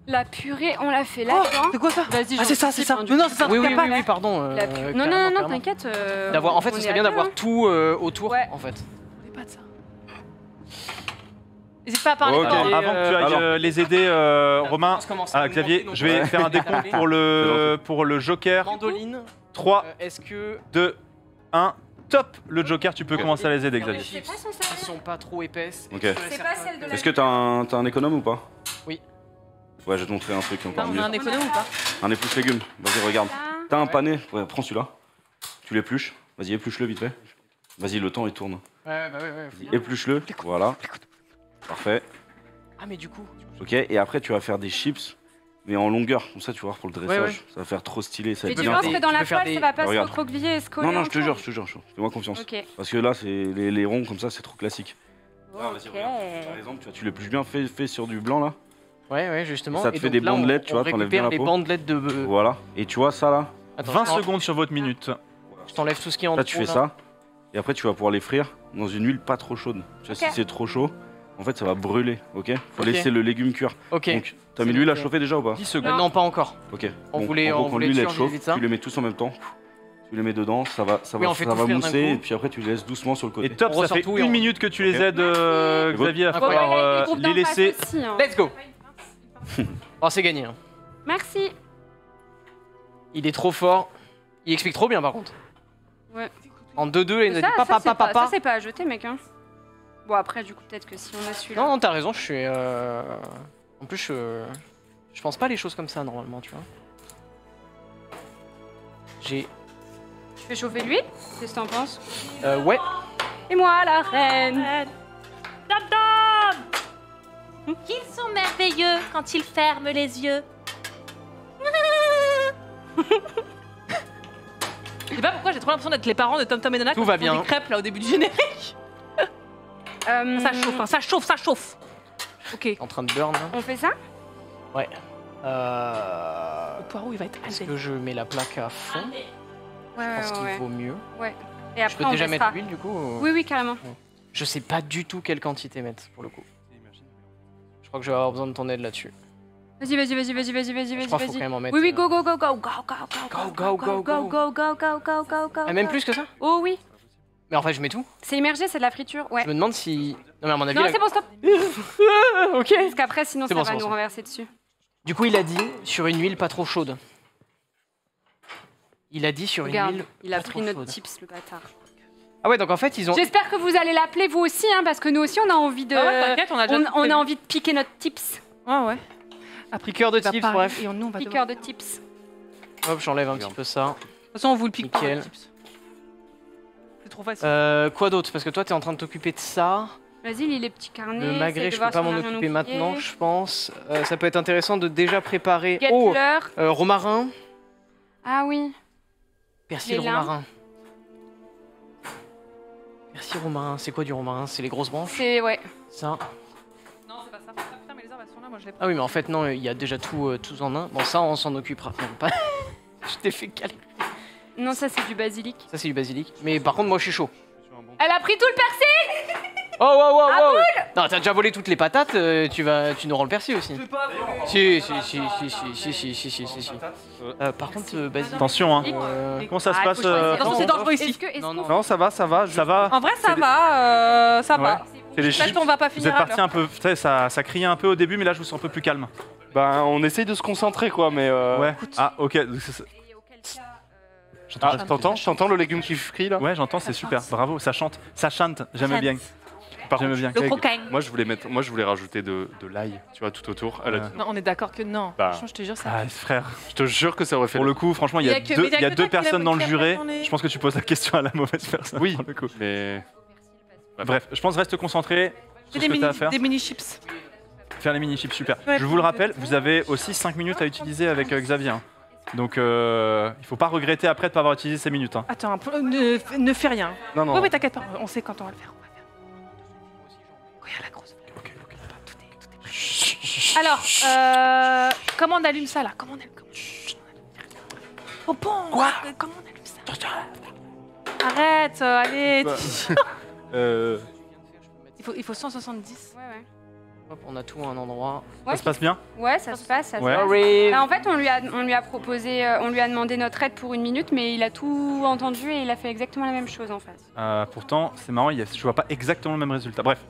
La purée, on l'a fait Oh, là-dedans. c'est quoi ça? Vas-y, Ah, c'est ça, c'est ça. j'anticipe, Non, non, c'est ça. Oui, oui, t'inquiète oui, pas. oui, pardon. La pu- Non, non, non, t'inquiète. D'avoir, en fait, on ce est serait bien à d'avoir deux, tout autour, Ouais. en fait. Je voulais pas de ça. N'hésite pas à parler. Ok. Alors, Et, avant que tu ailles alors. les aider, Romain, Xavier, je vais faire un décompte pour le Joker. Mandoline, 3, est-ce que 2, 1, top. Le Joker, tu peux commencer à les aider, Xavier. C'est pas son qui service. sont pas trop épaisses? Ok. C'est pas celle de la. Est-ce que t'as un économe ou pas? Oui. Ouais, je vais te montrer un truc encore On mieux. a un économe ou pas? Un épluche légumes. Vas-y, regarde. Ça. T'as un pané? Ouais, prends celui-là. Tu l'épluches. Vas-y, épluche-le vite fait. Vas-y, le temps il tourne. Ouais, bah ouais. Vas-y, épluche-le. Voilà. Parfait. Ah, mais du coup. Ok, et après tu vas faire des chips, mais en longueur. Comme ça, tu vas voir pour le dressage. Ouais. Ça va faire trop stylé. Ça va Mais être tu bien. penses que dans Tu la peux faire poêle, des- ça va pas se Regarde. recroqueviller et se coller Non, non, je te encore jure. Fais-moi confiance. Ok. Parce que là, c'est les ronds comme ça, c'est trop classique. Ah, vas-y, Ok. regarde. Par exemple, tu l'épluches bien, fais sur du blanc là. Ouais, justement. Ça te Et fait donc des là, bandelettes, tu vois, on t'enlèves bien récupère la les peau. bandelettes de. Voilà. Et tu vois ça là? Attends, 20 je t'en- secondes sur votre minute. Je t'enlève tout ce qui est en Là, dessous. tu fais ça. Et après, tu vas pouvoir les frire dans une huile pas trop chaude. Tu vois, Ok. si c'est trop chaud, en fait, ça va brûler. Ok? Faut Ok. laisser le légume cuire. Ok. Donc, t'as C'est mis l'huile à noté. chauffer déjà ou pas? 10 secondes. Non, pas encore. Ok. On Bon, voulait- en gros, on quand voulait l'huile être elle sûr chauffe, vis-à-vis de ça. tu les mets tous en même temps. Tu les mets dedans, ça va, Oui, on fait tout frire d'un mousser coup. et puis après tu les laisses doucement sur le côté. Et top, On ça ressort fait tout et 1 on- minute que tu les Ok. aides, Xavier, à Bon, Bon, il y a falloir les groupes les d'en laisser. face aussi, hein. Let's go. Oh, c'est gagné. Hein. Merci. Il est trop fort. Il explique trop bien, par contre. Ouais. En 2-2, il nous a dit Ça, papa, c'est pas- papa. ça, c'est pas à jeter, mec. Hein. Bon, après, du coup, peut-être que si on a celui-là. Non, non, t'as raison, je suis. En plus, je pense pas à les choses comme ça normalement, tu vois. J'ai. Tu fais chauffer l'huile? Qu'est-ce que t'en penses? Ouais. Et moi, la reine. Qu'ils sont merveilleux quand ils ferment les yeux. Je sais pas pourquoi j'ai trop l'impression d'être les parents de Tom Tom et Nana Tout quand va ils font bien. des crêpes là au début du générique. Ça chauffe, hein, ça chauffe, ça chauffe. Ok. En train de burn. Là. On fait ça? Ouais. Le poireau il va être Est-ce algé. que je mets la plaque à fond? Ouais, Je pense qu'il vaut mieux. Et Je après, peux on déjà baissera. mettre l'huile du coup Oui, oui, carrément. Je sais pas du tout quelle quantité mettre pour le coup. Je crois que je vais avoir besoin de ton aide là-dessus. Vas-y, vas-y, vas-y, vas-y, vas-y, vas-y, Je vas-y, crois qu'il faut quand vas-y. même en mettre. Oui, oui, go, go, go, go, go, go, go, Go, go, go, go. go. Ah, même plus que ça? Oh oui. Mais en fait, je mets tout. C'est immergé, c'est de la friture. Ouais. Je me demande si. Non, mais à mon avis. Non, la- c'est bon, stop. Ok. Parce qu'après, sinon, C'est ça bon, va c'est nous bon. renverser dessus. Du coup, il a dit sur une huile pas trop chaude. Il a dit sur une Regarde, huile. il a pas pris trop notre chaude. tips, le bâtard. Ah ouais, donc en fait, ils ont. J'espère que vous allez l'appeler vous aussi, hein, parce que nous aussi, on a envie de. Ah ouais, t'inquiète, on a déjà tout on prévu. a envie de piquer notre tips. Ouais, ouais. Après cœur de Il va tips, parler bref. Et nous, on va Piqueur de tips. Hop, j'enlève un petit peu ça. De toute façon, on vous le pique pas. Nickel. le tips. C'est trop facile. Quoi d'autre? Parce que toi, t'es en train de t'occuper de ça. Vas-y, lis les petits carnets. Le magret, essaye de je voir peux pas si on m'en a rien occuper oublié. maintenant, je pense. Ça peut être intéressant de déjà préparer. Get Oh, l'heure. romarin. Ah oui. Persil Les limbes. romarin. Persil romarin, c'est quoi du romarin? C'est les grosses branches? C'est. Ouais. Ça. Non, c'est pas ça. Ah, putain, mais les herbes, elles sont là, moi je les Ah oui, mais en fait, non, il y a déjà tout, tous en un. Bon, ça, on s'en occupera. Non, pas... je t'ai fait caler. Non, ça, c'est du basilic. Ça, c'est du basilic. Mais par contre, moi, je suis chaud. Elle a pris tout le persil. Oh, wow, wow, wow. Non, t'as déjà volé toutes les patates, tu nous rends le persil aussi. Si. Par contre, basilic. Attention, hein. euh, Comment ça se Ah, passe faut choisir. Attention, c'est dangereux ici. Est-ce Non, qu'on- non. Non, ça va, ça va. Ça va. En vrai, ça C'est va. Ça Ouais. va. C'est les Peut-être chips. qu'on va pas Vous finir êtes à parti l'heure. un peu, tu sais, ça criait un peu au début, mais là je vous sens un peu plus calme. Ben, on essaye de se concentrer, quoi, mais. Ouais. Ah, ok. Ah, t'entends le légume qui frit là? Ouais, j'entends, c'est super. Bravo, ça chante. Ça chante, j'aime bien. Par J'aime contre, bien. Le croquin. moi je voulais rajouter de l'ail, tu vois, tout autour. Elle a dit Non, on est d'accord que non. Bah. Franchement, je te jure, ça. Ah, frère. je te jure que ça aurait fait Pour le coup, franchement, il y a que- deux, mais il y a il y a que deux toi qui personnes dans le l'as juré. dans les- Je pense que tu poses la question à la mauvaise personne. Oui, pour le coup. mais Bref, je pense reste concentré Fais sur ce que tu as à faire. des mini chips. Faire les mini-chips, super. Ouais. Je vous le rappelle, vous avez aussi 5 minutes à utiliser avec Xavier. Hein. Donc, il faut pas regretter après de ne pas avoir utilisé ces minutes. Hein. Attends, ne fais rien. non non. Oui, mais t'inquiète pas, on sait quand on va le faire. Regarde la grosse. Alors, comment on allume ça là? Comment on allume Oh bon Quoi? Comment on allume ça? Arrête, allez. Il faut 170. Ouais, ouais. Hop, on a tout à un endroit. Ça se passe bien? Ouais, ça se passe, ça se Ouais. passe. Sorry. Bah, en fait, on lui a proposé, on lui a demandé notre aide pour 1 minute, mais il a tout entendu et il a fait exactement la même chose en face. Pourtant, c'est marrant, je vois pas exactement le même résultat. Bref,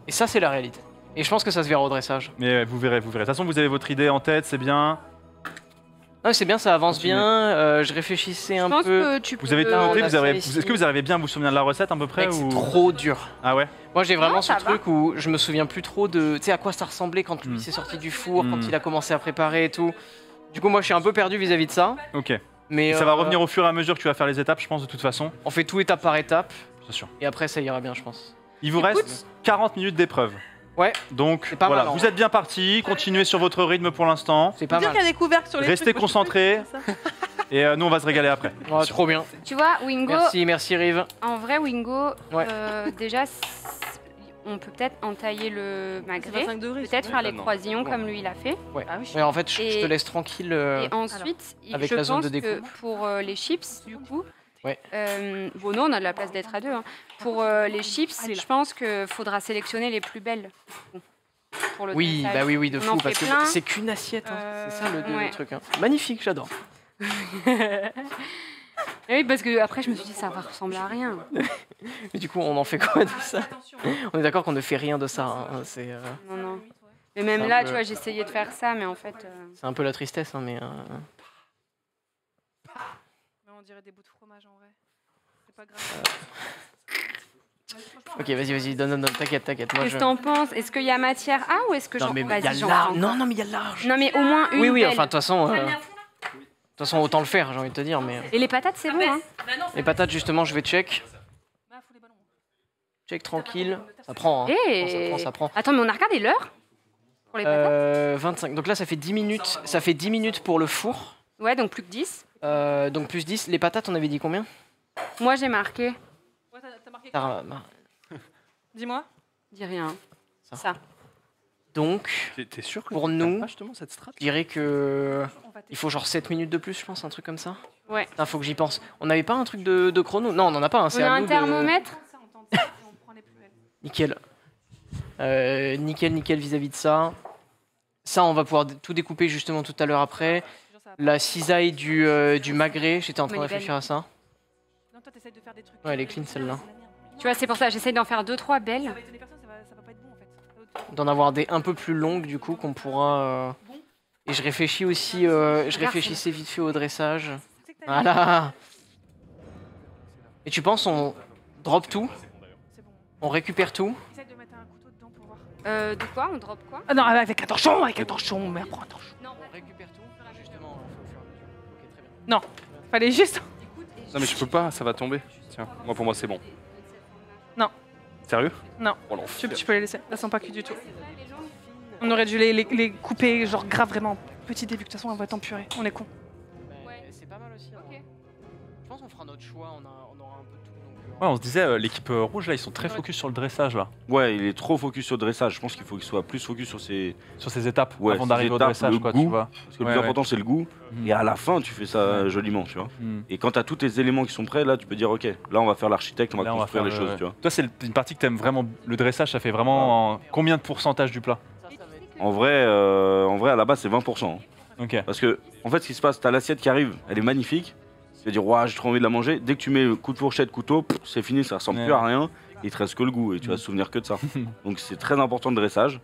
Et ça, c'est la réalité. Et je pense que ça se verra au dressage. mais vous verrez, vous verrez. De toute façon, vous avez votre idée en tête, c'est bien. Non, c'est bien, ça avance Continuez. bien. Je réfléchissais Je un pense peu. que tu Vous avez tout peux... on noté, a ça ici. est-ce que vous arrivez bien à vous souvenir de la recette à peu près Mec, c'est ou... trop dur. Ah ouais? Moi, j'ai vraiment Non, ce ça va. truc où je me souviens plus trop de. Tu sais, à quoi ça ressemblait quand lui s'est sorti du four, quand il a commencé à préparer et tout. Du coup, moi, je suis un peu perdu vis-à-vis de ça. Ok. Mais Ça va revenir au fur et à mesure que tu vas faire les étapes, je pense, de toute façon. On fait tout étape par étape. C'est sûr. Et après, ça ira bien, je pense. Il vous reste 40 minutes d'épreuve. Ouais. Donc, C'est pas voilà, mal, en vous vrai. êtes bien partis, continuez sur votre rythme pour l'instant. C'est pas Dire mal. qu'il y a des couvercles sur les Restez trucs, moi, je peux concentrés. pas faire ça. Et nous, on va se régaler après. Ouais, trop bien. Tu vois, Wingo, Merci Rive. en vrai, Wingo, Ouais. déjà, on peut peut-être entailler le C'est magret, 25 degrés. peut-être faire les non. croisillons comme lui il a fait. Ah oui. Ouais, en fait, je Et- te laisse tranquille. Et ensuite, avec je la zone pense de que découpe. pour les chips, du coup, Ouais. bon, non, on a de la place d'être à deux. Hein. Pour les chips, Allez, là. je pense qu'il faudra sélectionner les plus belles. Pour le Oui, dressage. bah oui, de On fou. en Parce fait que plein. c'est qu'une assiette. Hein. C'est ça le ouais. truc. Hein. Magnifique, j'adore. Oui, parce que après, je me suis dit, ça va ressembler à rien. Mais du coup, on en fait quoi de ça? On est d'accord qu'on ne fait rien de ça. Hein. C'est Non, non. Mais même C'est là, un peu- tu vois, j'ai essayé de faire ça, mais en fait. un peu la tristesse, hein, mais. Mais on dirait des bouts de fromage en vrai. C'est pas grave. Ok, vas-y, donne, t'inquiète. Moi, Qu'est-ce que t'en penses? Est-ce qu'il y a matière à ou est-ce que Non, j'en mais il y a Vas-y, j'en large. prends. Non, mais il y a large. Non, mais au moins une. Oui, belle. enfin, de toute façon, autant le faire, j'ai envie de te dire. Mais Et les patates, c'est bon, hein? les patates, justement, je vais check. Check tranquille. Ça prend, hein. Et... Ça prend. Attends, mais on a regardé l'heure pour les patates 25. Donc là, ça fait 10 minutes. Ça fait 10 minutes pour le four. Ouais, donc plus que 10. Donc plus 10. Les patates, on avait dit combien? Moi, j'ai marqué. Ouais, t'as marqué. Dis-moi. Dis rien. Ça. Ça. Donc, T'es sûr que pour t'as nous, pas justement cette strat je dirais que. On va Il faut genre 7 minutes de plus, je pense, un truc comme ça. Ouais. Putain, faut que j'y pense. On n'avait pas un truc de chrono? Non, on en a pas. Hein. On C'est a à un nous thermomètre. Ça, on tente ça et on prend les plus belles. Nickel. Nickel vis-à-vis de ça. Ça, on va pouvoir tout découper justement tout à l'heure après. Je te jure, ça va La cisaille du magret, j'étais en train de Mais elle est réfléchir à ça. Non, toi, t'essayes de faire des trucs. Ouais, elle est clean, celle-là. Tu vois, c'est pour ça, j'essaye d'en faire 2-3 belles. Ça va étonner personne, ça va pas être bon en fait. D'en avoir des un peu plus longues du coup qu'on pourra. Et je réfléchis aussi, je réfléchissais vite fait au dressage. Voilà. Et tu penses on drop tout, C'est bon. on récupère tout. Essaye de mettre un couteau dedans pour voir. De quoi? On drop quoi? Ah non, avec un torchon, mais prends un torchon. Non, On récupère tout, justement. Ok, très bien. Non, fallait juste. Non mais je peux pas, ça va tomber. Tiens, moi pour moi c'est bon. Non. Sérieux? Non. Oh l'enfer. Tu peux les laisser. Elles sont pas cuites du tout. On aurait dû les couper, genre grave vraiment en petit début. De toute façon, on va être en purée. On est con. C'est pas mal aussi. Ok. Je pense qu'on fera notre choix, on aura un peu tout. Donc, Ouais, on se disait, l'équipe rouge là, ils sont très focus sur le dressage là, Ouais, il est trop focus sur le dressage. Je pense qu'il faut qu'il soit plus focus sur ses. sur ces étapes Ouais, avant ces d'arriver au étapes, dressage, le quoi, goût. tu vois. Parce que le Ouais, plus ouais. important c'est le goût. Mhm. Et à la fin, tu fais ça joliment, tu vois. Mhm. Et quand tu as tous tes éléments qui sont prêts, là, tu peux dire, ok, là, on va faire l'architecte, on va Là, on va construire faire les le- choses, tu vois. Toi, c'est une partie que t'aimes vraiment. Le dressage, ça fait vraiment combien de pourcentage du plat? En vrai, à la base, c'est 20%. hein. Ok. Parce que, en fait, ce qui se passe, t'as l'assiette qui arrive, elle est magnifique. Tu vas dire, ouais, j'ai trop envie de la manger. Dès que tu mets coup de fourchette, couteau, c'est fini, ça ressemble Ouais. plus à rien. Il te reste que le goût et tu vas te souvenir que de ça. Donc, c'est très important le dressage.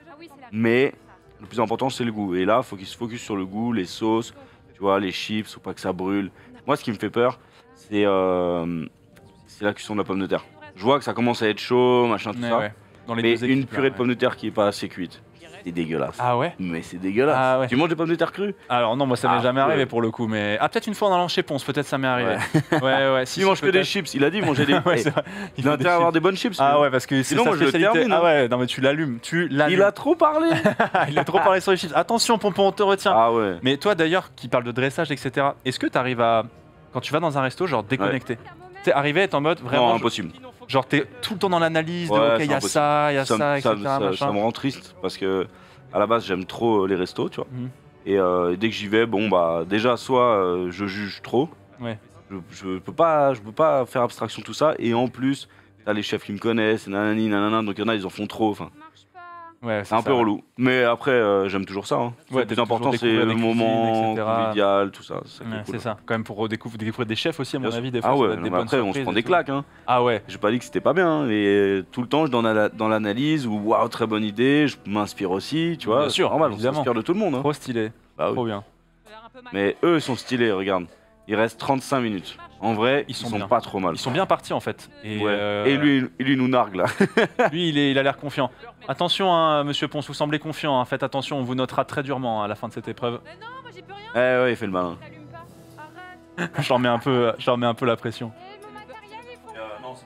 Mais le plus important, c'est le goût. Et là, il faut qu'il se focus sur le goût, les sauces, tu vois, les chips, faut pas que ça brûle. Moi, ce qui me fait peur, c'est la cuisson de la pomme de terre. Je vois que ça commence à être chaud, machin, tout ça. Ouais. Dans les Mais deux une équipes, purée là, de pommes de terre qui est pas assez cuite. C'est dégueulasse. Ah ouais? Mais c'est dégueulasse. Ah ouais. Tu manges des pommes de terre crues? Alors non, moi ça m'est Ah, jamais arrivé ouais. pour le coup, mais peut-être une fois en allant chez Ponce, peut-être ça m'est arrivé. Ouais. Il mange que des chips. Il a dit manger des. Ouais, c'est vrai. Il a intérêt à avoir des bonnes chips. Ah lui. ouais, parce que c'est Sinon, sa moi, je le spécialité. termine, Ah hein. ouais, non mais tu l'allumes, Il a trop parlé. Il a trop parlé sur les chips. Attention, Pompon, on te retient. Ah ouais. Mais toi d'ailleurs, qui parle de dressage, etc., est-ce que tu arrives à, quand tu vas dans un resto, genre déconnecter? Tu sais, arriver à être en mode vraiment. Non, impossible. Genre t'es tout le temps dans l'analyse de Ouais, ok, il y a ça, il y a ça, etc. ça machin. me rend triste parce que à la base j'aime trop les restos, tu vois. Mhm. Et dès que j'y vais, bon bah déjà soit je juge trop. Ouais. Je peux pas faire abstraction de tout ça. Et en plus, t'as les chefs qui me connaissent, nanani, nanana, donc il y en a ils en font trop. Enfin, Ouais, c'est un peu ça, ouais. relou. Mais après j'aime toujours ça. Hein. Ouais, Le plus t'as important toujours c'est découvert le des cuisines, moment etc. convivial, tout ça. C'est ça qui est Ouais, cool. c'est ça, quand même pour découvrir des chefs aussi, à mon Bien avis, sûr. des fois. Ah ça ouais, doit être non, des mais bonnes après on se surprises prend et des tout. claques. Hein. Ah ouais. J'ai pas dit que c'était pas bien, mais tout le temps je suis dans l'analyse ou waouh, très bonne idée, je m'inspire aussi, tu vois. Bien sûr, c'est normal, on évidemment. s'inspire de tout le monde. Hein. Trop stylé, Bah oui. trop bien. Mais eux ils sont stylés, regarde. Il reste 35 minutes. En vrai, ils sont bien. pas trop mal. Ils sont bien partis en fait. Et, Ouais. Et lui il nous nargue là. lui, il a l'air confiant. Attention, hein, monsieur Ponce, vous semblez confiant. Hein. Faites attention, on vous notera très durement hein, à la fin de cette épreuve. Mais non, moi j'ai plus rien. Ouais, il fait le malin. T'allumes pas. Arrête. Je leur mets un peu la pression. Eh, mon matériel, il faut.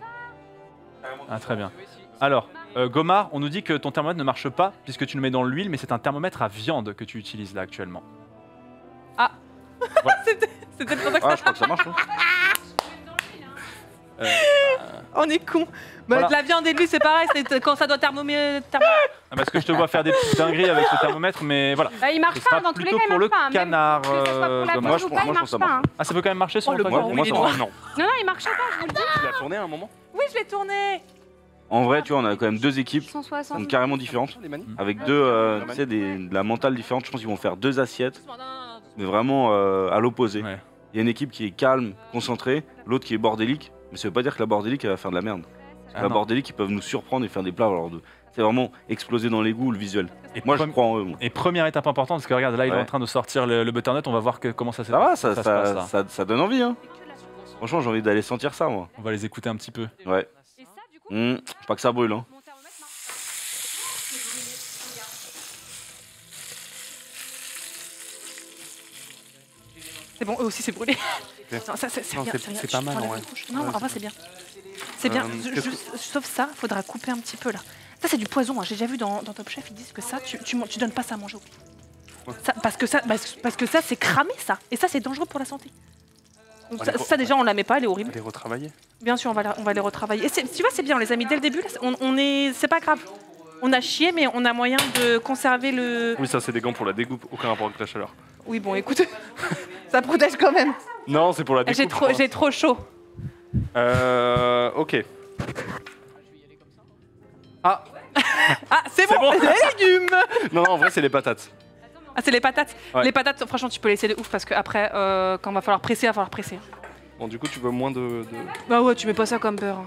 Ah, très bien. Alors, Gomar, on nous dit que ton thermomètre ne marche pas puisque tu le mets dans l'huile, mais c'est un thermomètre à viande que tu utilises là actuellement. C'était pour ça que Ah, je crois que ça marche. Hein. on est con. Bah, Voilà. de la viande et de l'huile, c'est pareil, c'est quand ça doit thermométrer. Ah, parce que je te vois faire des petites dingueries avec ce thermomètre, mais voilà. Bah, il marche Ce sera pas, dans tous les plutôt cas, il pour marche le pas. Même canard, que ce soit pour la Gomar. Moi, viande je ou pense- pas, moi, il je marche pense que ça pas. marche. hein. Ah, ça peut quand même marcher sur Oh, le le poignet. bon, moi, il est ça noir. marche. Non. Non, il marche pas, je vous le dis. Tu l'as tourné à un moment? Oui, je l'ai tourné. En vrai, tu vois, on a quand même deux équipes 160. donc carrément différentes, Les manip avec deux, tu sais, de la mentale différente. Je pense qu'ils vont faire deux assiettes, mais vraiment à l'opposé. Ouais. Il y a une équipe qui est calme, concentrée, l'autre qui est bordélique. Mais ça veut pas dire que la bordélique elle va faire de la merde. Ah la non. bordélique ils peuvent nous surprendre et faire des plats. Alors c'est vraiment exploser dans les goûts le visuel. Et Moi je premi- crois en eux. Moi. Et première étape importante, parce que regarde, là, il est Ouais. en train de sortir le butternut, on va voir comment ça, Ça va, se passe là. ça donne envie. Hein. Franchement j'ai envie d'aller sentir ça moi. On va les écouter un petit peu. Ouais. Et ça, du coup, Pas que ça brûle. Hein. mon thermomètre marche. C'est bon, eux aussi c'est brûlé. Non, ça, c'est Non, bien, c'est- c'est rien. c'est pas Chut, mal, prends la en vrai. couche. Non, Ouais, en vrai c'est bien. C'est bien. qu'est-ce Sauf ça, faudra couper un petit peu là. Ça c'est du poison. Hein. J'ai déjà vu dans Top Chef, ils disent que ça, tu donnes pas ça à manger. Ça, parce que ça c'est cramé ça. Et ça c'est dangereux pour la santé. Donc, ça déjà on la met pas, elle est horrible. Les retravailler. Bien sûr, on va les retravailler. Et tu vois, c'est bien, on les a mis dès le début. Là, c'est pas grave. On a chié, mais on a moyen de conserver le. Oui, ça c'est des gants pour la découpe, aucun rapport avec la chaleur. Oui, bon, écoute, ça protège quand même. Non, c'est pour la découpe. J'ai trop chaud. Ok. Ah, c'est bon, les légumes. Non, en vrai, c'est les patates. Ah, c'est les patates. Ouais. Les patates, franchement, tu peux laisser de ouf parce que après, quand va falloir presser, il va falloir presser. Bon, du coup, tu veux moins de... Bah ouais, tu mets pas ça comme beurre.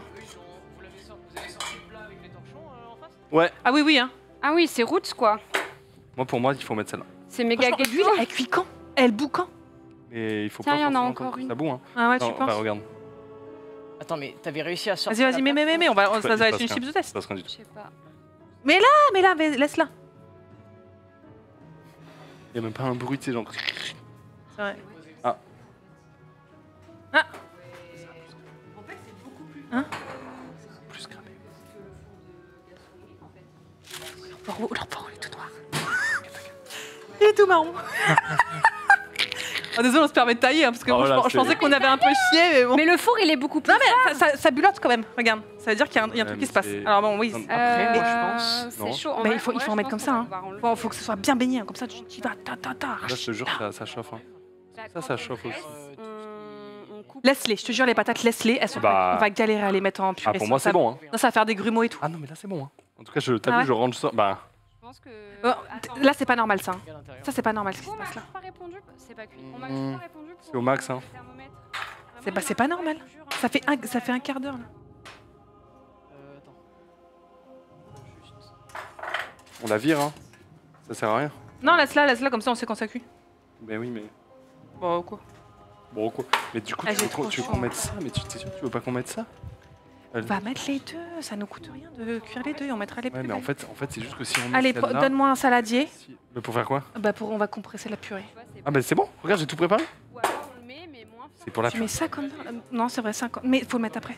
Ouais. Ah oui, oui, hein. Ah oui, c'est roots quoi. Moi, pour moi, il faut mettre celle-là. C'est méga Franchement, l'huile, ghetto. elle cuit quand? Elle bout quand? Et il faut Tiens, pas il y en a forcément encore que une. Ça boue, hein. Ah ouais, tu Non, penses? bah, regarde. Attends, mais t'avais réussi à sortir. Vas-y, la mais, on va Il ça va passe être une rien. chips de Ça test. passe rien du Je tout. sais pas. Ah, mais là, laisse-la. Il y a même pas un bruit, tu sais, genre... C'est vrai. Ah. Ah. Hein? Plus cramé. Leur poro, il est tout noir. Il est tout marron. Oh, désolé, on se permet de tailler, hein, parce que Oh moi, là, je pensais qu'on avait un peu chié, mais bon. Mais le four, il est beaucoup plus. Non, mais ça bulotte quand même, regarde. Ça veut dire qu'il y a un truc qui se passe. c'est- Alors bon, oui. Non, Après, moi, je pense- C'est Non. chaud. Mais il faut en mettre comme ça, hein. Bon, Faut que ce soit bien baigné, hein, comme ça tu y vas, ta. Là, je te jure, ça chauffe. Hein. Ça chauffe aussi. On coupe. Laisse-les, je te jure, les patates, laisse-les. Elles sont Bah. on va galérer à les mettre en purée. Ah, pour moi, ça- c'est bon. Hein. Non, ça va faire des grumeaux et tout. Ah non, mais là, c'est bon. Hein. En tout cas, t'as Ah vu, ouais. je range ça. Bah, Je pense que. Oh, Attends. là, c'est pas normal ça. hein. à l'intérieur. Ça, c'est pas normal ce qui se On m'a passe là. pas répondu. C'est pas cuit. On m'a juste pas répondu. c'est au max. Hein. Le thermomètre. C'est pas normal. Ça fait un quart d'heure là. Attends. On la vire, hein. Ça sert à rien. Non, laisse-la, comme ça on sait quand ça cuit. Ben oui, mais. Bon, quoi. Bon, quoi. Mais du coup, Ah, tu j'ai veux trop qu'on chaud. mette ça. Mais t'es sûr que tu veux pas qu'on mette ça? On va mettre les deux, ça nous coûte rien de cuire les deux et on mettra les Ouais, plus mais en belles. fait c'est juste que si on met Allez, celle-là- donne-moi un saladier. Mais pour faire quoi? Bah on va compresser la purée. Ah bah c'est bon, regarde, j'ai tout préparé. Ou alors on le met, mais moins fort. C'est pour la Tu mets 50. Non, c'est vrai, 50. Mais faut le mettre après.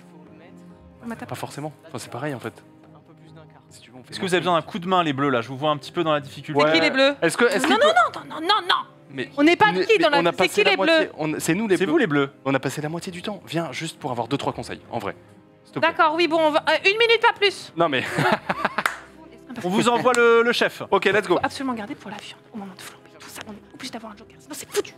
Pas forcément. Enfin, c'est pareil en fait. Un peu plus d'un quart. Si tu veux, on fait Est-ce que vous avez besoin d'un coup de main, les bleus, là? Je vous vois un petit peu dans la difficulté. C'est qui les bleus? Est-ce que. Non, non, non, non, non. Mais On n'est pas mais- qui dans mais on la. a C'est passé qui la les moitié- bleus? C'est nous les C'est bleus. vous, les bleus. On a passé la moitié du temps. Viens juste pour avoir 2-3 conseils, en vrai. S'il te plaît. D'accord, oui, bon, on va. 1 minute, pas plus. Non mais. On vous envoie le chef. Ok, let's go. Faut absolument garder pour la viande au moment de flamber. Tout ça, on est obligé d'avoir un joker. Sinon, c'est foutu.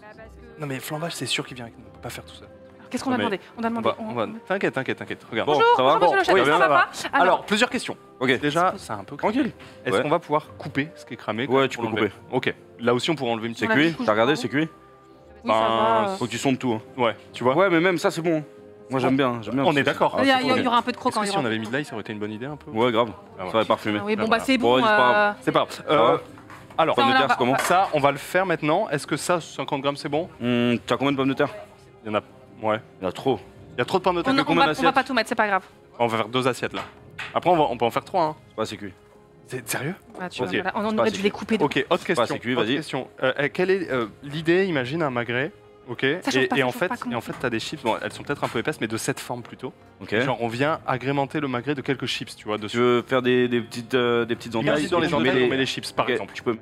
Non mais flambage, c'est sûr qu'il vient avec nous. On peut pas faire tout ça. Alors, qu'est-ce qu'on Non, a mais demandé? On a demandé. On va. T'inquiète. Regarde. Bon, ça va? Bonjour, monsieur le chef, oui, ça ça va pas? Alors, plusieurs questions. Ok. Déjà, c'est un peu Tranquille. Est-ce Ouais. qu'on va pouvoir couper ce qui est cramé? Ouais, tu pour peux l'enlever Ok. Là aussi, on pourra enlever une C'est On a cuit? du coup, T'as regardé, je c'est cuit? Oui, ça va. Faut que tu sondes tout. Hein. Ouais, tu vois. Ouais, mais même ça, c'est bon. Moi, j'aime bien. On est d'accord. Il y, c'est y aura un peu de Est-ce croquant. que il y si on aura- avait mis de l'ail, ça aurait été une bonne idée un peu? Ouais, grave. Ah ouais. Ça aurait parfumé. Ah oui, bon, Voilà. bah c'est Bon, bon. c'est pas grave. C'est pas grave. va Alors, Pommes de on terre, va- c'est comment? ça, on va le faire maintenant. Est-ce que ça, 50 grammes, c'est bon? T'as combien de pommes de terre? Il y en a. Ouais. Il y en a trop. Il y a trop de pommes de terre. On combien va d'assiettes? pas tout mettre, c'est pas grave. On va faire 2 assiettes là. Après, on peut en faire 3. Hein. C'est pas assez cuit. C'est sérieux? Ah, tu Ok. vois, voilà. On pas aurait assez dû les couper. de- Ok, autre question. assez cuit, autre vas-y. question. Quelle est l'idée? Imagine un magret. Ok. Ça change pas, Et ça en change fait, pas, comment on fait t'as des chips. Bon, elles sont peut-être un peu épaisses, mais de cette forme plutôt. Ok. Genre, on vient agrémenter le magret de quelques chips, tu vois, Tu dessus. veux faire des petites entailles? Imagine dans les et tu mets entrailles, on met les chips, par Ok, exemple. Tu peux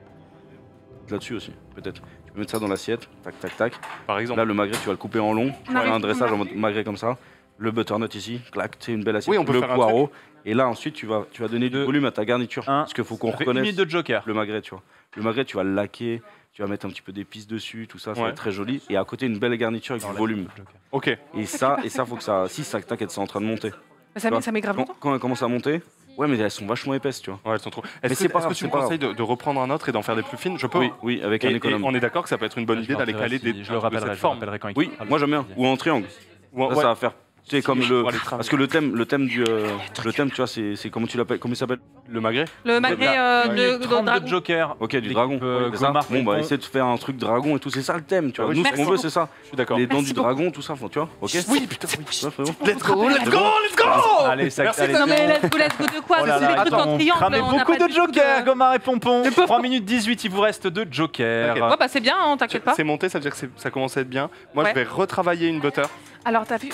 là-dessus aussi, peut-être. Tu peux mettre ça dans l'assiette. Tac, tac, tac. Par exemple. Là, le magret, tu vas le couper en long. Tu On vas arrive- un dressage on en mode magret comme ça. Le butternut ici, clac, c'est une belle assiette. Oui, on peut le faire un poireau. Et là, ensuite, tu vas donner du Deux. volume à ta garniture. Un. Parce qu'il faut qu'on Ça fait une reconnaisse minute de joker. le magret, tu vois. Le magret, tu vas le laquer. Tu vas mettre un petit peu d'épices dessus, tout ça, ça va Ouais. être très joli. Et à côté, une belle garniture avec du volume. Ok. Et ça, faut que ça. Si ça, t'inquiète, c'est en train de monter. Ça met grave Quand, longtemps. quand elles commencent à monter, ouais, mais elles sont vachement épaisses, tu vois. Ouais, elles sont trop. Mais Est-ce c'est que, pas est-ce que grave, tu me c'est pas conseilles de reprendre un autre et d'en faire des plus fines? Je peux. Oui, hein. oui, avec un Et économe. on est d'accord que ça peut être une bonne idée d'aller caler des. Je le rappellerai, de cette forme. quand il Oui, fera le- moi j'aime bien. Ou en triangle. Ou- Ça, ouais. ça va faire. Tu sais, comme le. Pour aller travailler. Parce que le thème du. Le thème, tu vois, c'est comment tu l'appelles? Comment il s'appelle? Le magret. Le magret Une de minute 30 dragon. de joker. Ok, du L'équipe, dragon. Go C'est ça Marc Bon, bah, répond. essaie de faire un truc dragon et tout. C'est ça le thème, tu vois. Ah oui, Nous, ce merci qu'on veut, c'est ça. Je suis d'accord. Les dents Merci du dragon, tout ça, tu vois. Ok. Oui, putain, oui. Ouais, frérot. Let's go, let's go, let's go. Allez, ça Merci, allez, Non c'est mais bon. let's go de quoi? Oh là C'est des là, trucs attends, en on triangle. cramait on n'a beaucoup pas de du tout jokers, Gomard et Pompon. Le pauvre. 3 minutes 18, il vous reste 2 jokers. T'inquiète. Ouais, bah c'est bien, hein, t'inquiète pas. C'est monté, ça veut dire que ça commence à être bien. Moi, Ouais. je vais retravailler une butter. Alors t'as vu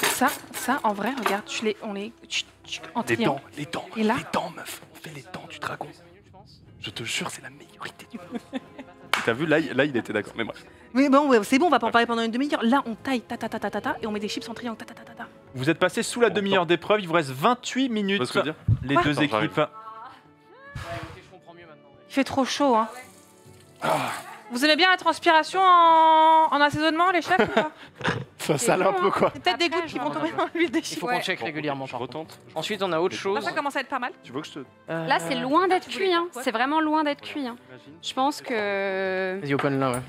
ça en vrai, regarde, en Les triangle. dents, les dents, Et là les dents, meuf. On fait les dents du dragon. Je te jure, c'est la meilleure idée du monde. Et t'as vu, là, il était d'accord. Mais bref. Mais bon, ouais, c'est bon, on va pas en parler pendant une demi-heure. Là, on taille, et on met des chips en triangle, Vous êtes passé sous la demi-heure d'épreuve, il vous reste 28 Tu vois minutes. ce que je veux dire? Les Quoi deux Attends, j'arrive. équipes. Il fait trop chaud, hein. Vous aimez bien la transpiration en assaisonnement, les chefs ou pas? Ça sale un peu, quoi. C'est peut-être des gouttes qui vont tomber dans l'huile des Il chips. faut qu'on check régulièrement. Je par contre. retente. Ensuite, on a autre Là, chose. ça commence à être pas mal. Tu veux que je te. Là, c'est loin d'être cuit. Hein. C'est vraiment loin d'être cuit. Hein. Imagine. Je pense que. Vas-y, open là, ouais.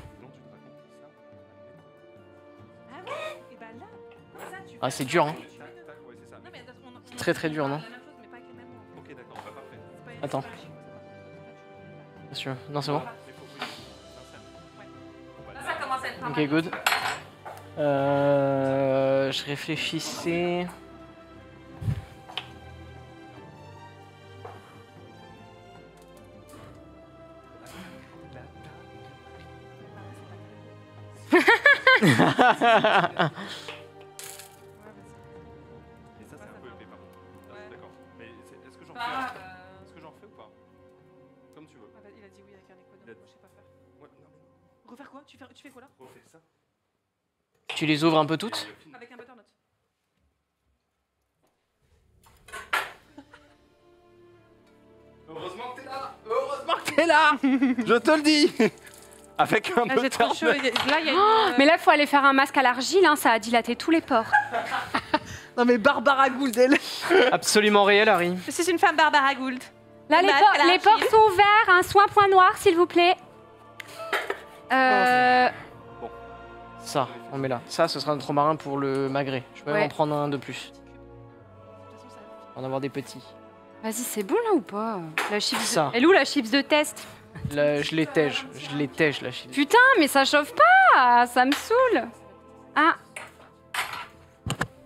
Ah, c'est dur, hein. Très très dur, non? Ok, d'accord, bah, parfait. Attends. Bien sûr. Non, c'est bon. Ok, good. Je réfléchissais. Et ça, c'est un peu épais, par contre. D'accord. Mais est-ce que j'en fais Est-ce que j'en fais ou pas? Comme tu veux. Il a dit oui avec un écho, Il a- je sais pas faire. Ouais, non, mais Refaire quoi? Tu fais quoi là? on fait ça. Tu les ouvres un peu toutes? Avec un butternut. Heureusement que t'es là. Heureusement que t'es là. Je te le dis. Avec un Là, j'ai trop chaud. butternut. Là, il y a une. Mais là, il faut aller faire un masque à l'argile. Hein. Ça a dilaté tous les pores. Non, mais Barbara Gould, elle. Absolument réel, Harry. Je suis une femme Barbara Gould. Là, les, Masque à les l'argile. ports sont ouverts. Un soin point noir, s'il vous plaît. Ça, on met là. Ça, ce sera notre marin pour le magret. Je peux même Ouais. en prendre un de plus. On va en avoir des petits. Vas-y, c'est bon là ou pas? La chips. Ça. Elle est où la chips de test? Là, je les tège la chine. Putain, mais ça chauffe pas. Ça me saoule. Ah.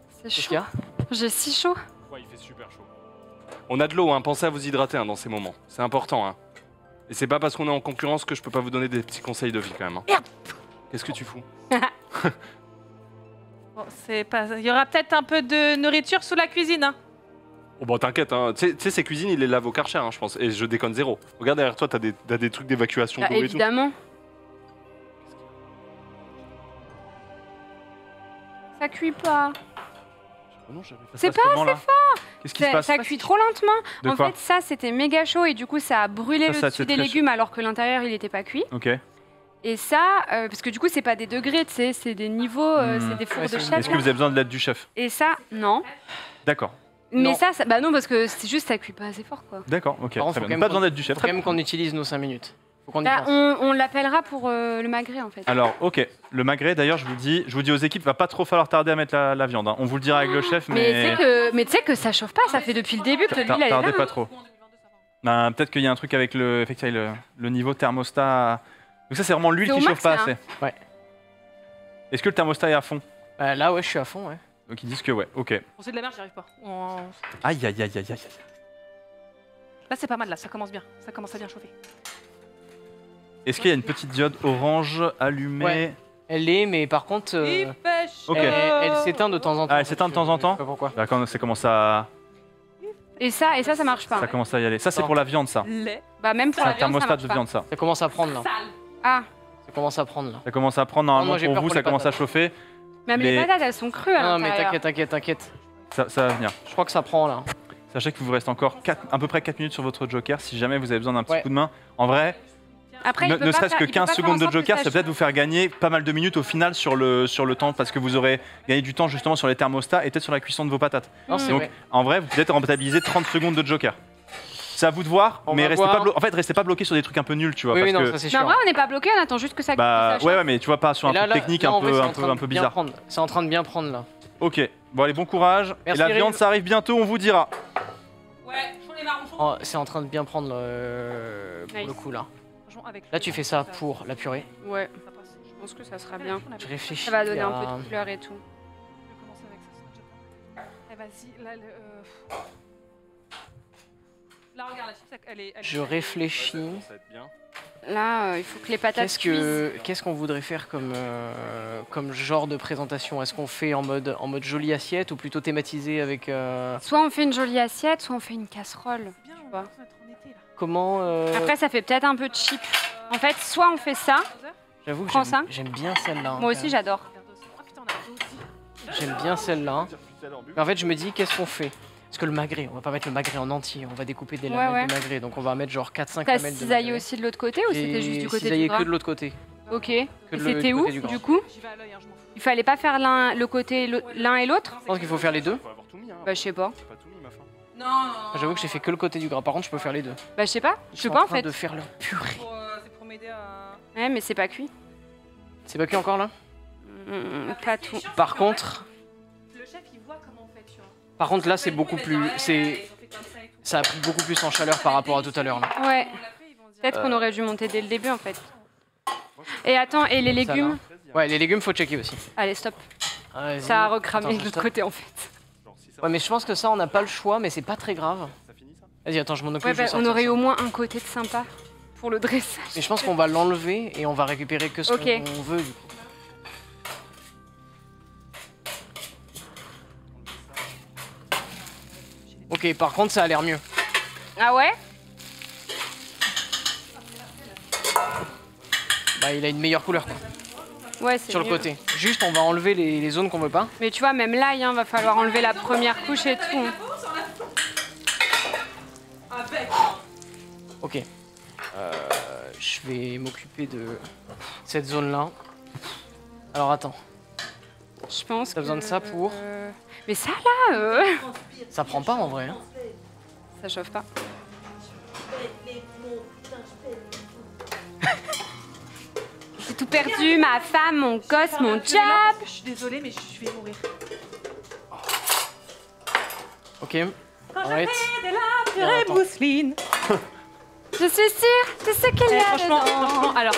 C'est Qu'est-ce chaud. qu'il y a? J'ai si chaud. Ouais, il fait super On a de l'eau, hein. Pensez à vous hydrater dans ces moments. C'est important. Hein. Et c'est pas parce qu'on est en concurrence que je peux pas vous donner des petits conseils de vie quand même. Hein. Merde. Qu'est-ce que tu fous? Bon, c'est pas... Il y aura peut-être un peu de nourriture sous la cuisine. Hein. Oh bah t'inquiète, hein. Tu sais, ces cuisines, il les lave au Karcher, hein, je pense. Et je déconne zéro. Regarde derrière toi, t'as des trucs d'évacuation d'eau et tout. Évidemment. Ça cuit pas. C'est pas assez fort. Qu'est-ce qui se passe? Ça cuit trop lentement. De En quoi? fait, ça, c'était méga chaud et du coup, ça a brûlé Ça, le dessus c'est des très légumes alors que l'intérieur, il n'était pas cuit. Ok. Et ça, parce que du coup, c'est pas des degrés, tu sais, c'est des niveaux, c'est des fours de chef. Est-ce que vous avez besoin de l'aide du chef? Et ça, non. D'accord. Mais Non. ça, bah non, parce que c'est juste, ça cuit pas assez fort, quoi. D'accord, ok. Par contre, Très faut bien. quand Pas même besoin d'aide du chef. Faut Très quand bien. même qu'on utilise nos 5 minutes. Faut qu'on y Bah, pense. on l'appellera pour le magret, en fait. Alors, ok. Le magret, d'ailleurs, je vous dis aux équipes, va pas trop falloir tarder à mettre la viande. Hein. On vous le dira avec le chef, mais Mais tu sais que ça chauffe pas, ça fait depuis le début que l'huile, elle est là. tardez pas trop. Ben, peut-être qu'il y a un truc avec effectivement, le niveau thermostat. Donc ça, c'est vraiment l'huile C'est au qui max, chauffe pas là, assez. Ouais. Est-ce que le thermostat est à fond? Bah, là, ouais, je suis à fond, ouais. Donc ils disent que ouais, ok. C'est de la merde, j'y arrive pas. Aïe, aïe, aïe, aïe, aïe. Là, c'est pas mal, là, ça commence bien. Ça commence à bien chauffer. Est-ce qu'il y a une petite diode orange allumée? Ouais. Elle l'est, mais par contre, Il fait chaud. Ok. elle s'éteint de temps en temps. Ah, elle s'éteint de temps en temps? Je sais pas pourquoi. Là, quand ça commence à Et ça marche pas. ça commence à y aller. Ça, c'est Non. pour la viande, ça. Lait. Bah, même pour C'est la un viande, ça thermostat marche de pas. viande, ça. Ça commence à prendre, là. Ah, Ça commence à prendre, là. Ça commence à prendre normalement moi, j'ai pour peur vous, pour ça les commence à patates. chauffer. même Les- les patates, elles sont crues à Non, mais l'intérieur. t'inquiète. Ça va venir. Je crois que ça prend, là. Sachez qu'il vous reste encore à peu près 4 minutes sur votre joker si jamais vous avez besoin d'un petit Ouais. coup de main. En vrai, Après, ne il peut pas serait-ce faire- que il peut 15 pas faire secondes en de sorte que joker, ça ça peut peut-être vous faire gagner pas mal de minutes au final sur le temps parce que vous aurez gagné du temps justement sur les thermostats et peut-être sur la cuisson de vos patates. Non, c'est Donc vrai. en vrai, vous pouvez peut-être rentabiliser 30 secondes de joker. C'est à vous de voir, On mais va restez voir. pas, en fait, restez pas bloqué sur des trucs un peu nuls, tu vois. Oui, parce oui, non, que, ça c'est Mais sûr. en vrai, on n'est pas bloqué, on attend juste que ça bah, ça ouais, chauffe. ouais, mais tu vois pas sur un Et là, truc technique en un vrai, peu, c'est un en train peu, un de peu bien bizarre. prendre. C'est en train de bien prendre, là. Ok, bon allez, bon courage. Merci, et la Rive. viande, ça arrive bientôt, on vous dira. Ouais, chaud les marrons chauds. Oh, c'est en train de bien prendre, pour Nice. le coup, là. Franchement, avec Là, tu fais ça pour la purée. Ouais, Ça passe. je pense que ça sera bien. Je réfléchis. Ça va donner un à- peu de couleur et tout. Je vais commencer avec ça. Eh, vas-y, là, là, regarde, la chips, elle est... Je réfléchis. Ça va être bien. Là, il faut que les patates cuisent. Qu'est-ce qu'on voudrait faire comme, comme genre de présentation? Est-ce qu'on fait en mode jolie assiette ou plutôt thématisé avec Soit on fait une jolie assiette, soit on fait une casserole. Bien, on vois. va être en été, là. comment Après, ça fait peut-être un peu cheap. En fait, soit on fait ça. J'avoue que prends ça. j'aime bien celle-là. hein, Moi aussi, quand j'adore. Ah putain, on a aussi. même. J'aime bien celle-là. Mais en fait, je me dis, qu'est-ce qu'on fait? Parce que le magret, on va pas mettre le magret en entier, on va découper des Ouais, lamelles ouais. de magret. Donc on va mettre genre 4-5 T'as lamelles de cisaillé magret. aussi de l'autre côté ou c'était juste du côté cisaillé du gras que de l'autre côté. Ok. Et de c'était du où, côté du gras. du coup? J'y vais à l'œil, hein, je m'en fous. Il fallait pas faire l'un et l'autre? Je pense qu'il faut faire les deux. Faut avoir tout mis, hein. Bah, je sais pas. J'ai pas tout mis, ma fin. Non. J'avoue que j'ai fait que le côté du gras. Par contre, je peux faire les deux. Bah, je sais pas. Je Ils sais sont pas en train fait. de faire leur purée. C'est pour m'aider à... Ouais, mais c'est pas cuit. C'est pas cuit encore là? Pas tout. Par contre, Le chef, il voit comment on fait, tu vois. par contre là, c'est beaucoup plus, ça a pris beaucoup plus en chaleur par rapport à tout à l'heure là. Ouais. Peut-être qu'on aurait dû monter dès le début en fait. Et attends, et les Ça, légumes? Ouais, les légumes, faut checker aussi. Allez, stop. Vas-y. Ça a recramé Attends, de l'autre stop. côté en fait. Genre, si ça, Ouais, mais je pense que ça, on n'a pas le choix, mais c'est pas très grave. ça finit ça. Vas-y, attends, je m'en occupe. Ouais, je vais bah, on sortir aurait ça. eu au moins un côté de sympa pour le dressage. Mais je pense qu'on va l'enlever et on va récupérer que ce Ok. qu'on veut du coup. Ok, par contre, ça a l'air mieux. Ah ouais? Bah, il a une meilleure couleur quoi, Ouais, c'est sur le mieux. côté. Juste, on va enlever les zones qu'on veut pas. Mais tu vois, même là, il va falloir enlever la première couche et tout. Ok. Je vais m'occuper de cette zone-là. Alors attends, Je pense. T'as besoin de ça pour Mais ça là, ça prend pas en vrai. Hein. ça chauffe pas. J'ai tout perdu, ma femme, mon gosse, mon job. Je suis désolée, mais je vais mourir. Ok. Alright. Purée mousseline. Je suis sûre de ce qu'il y a Franchement, dedans. alors,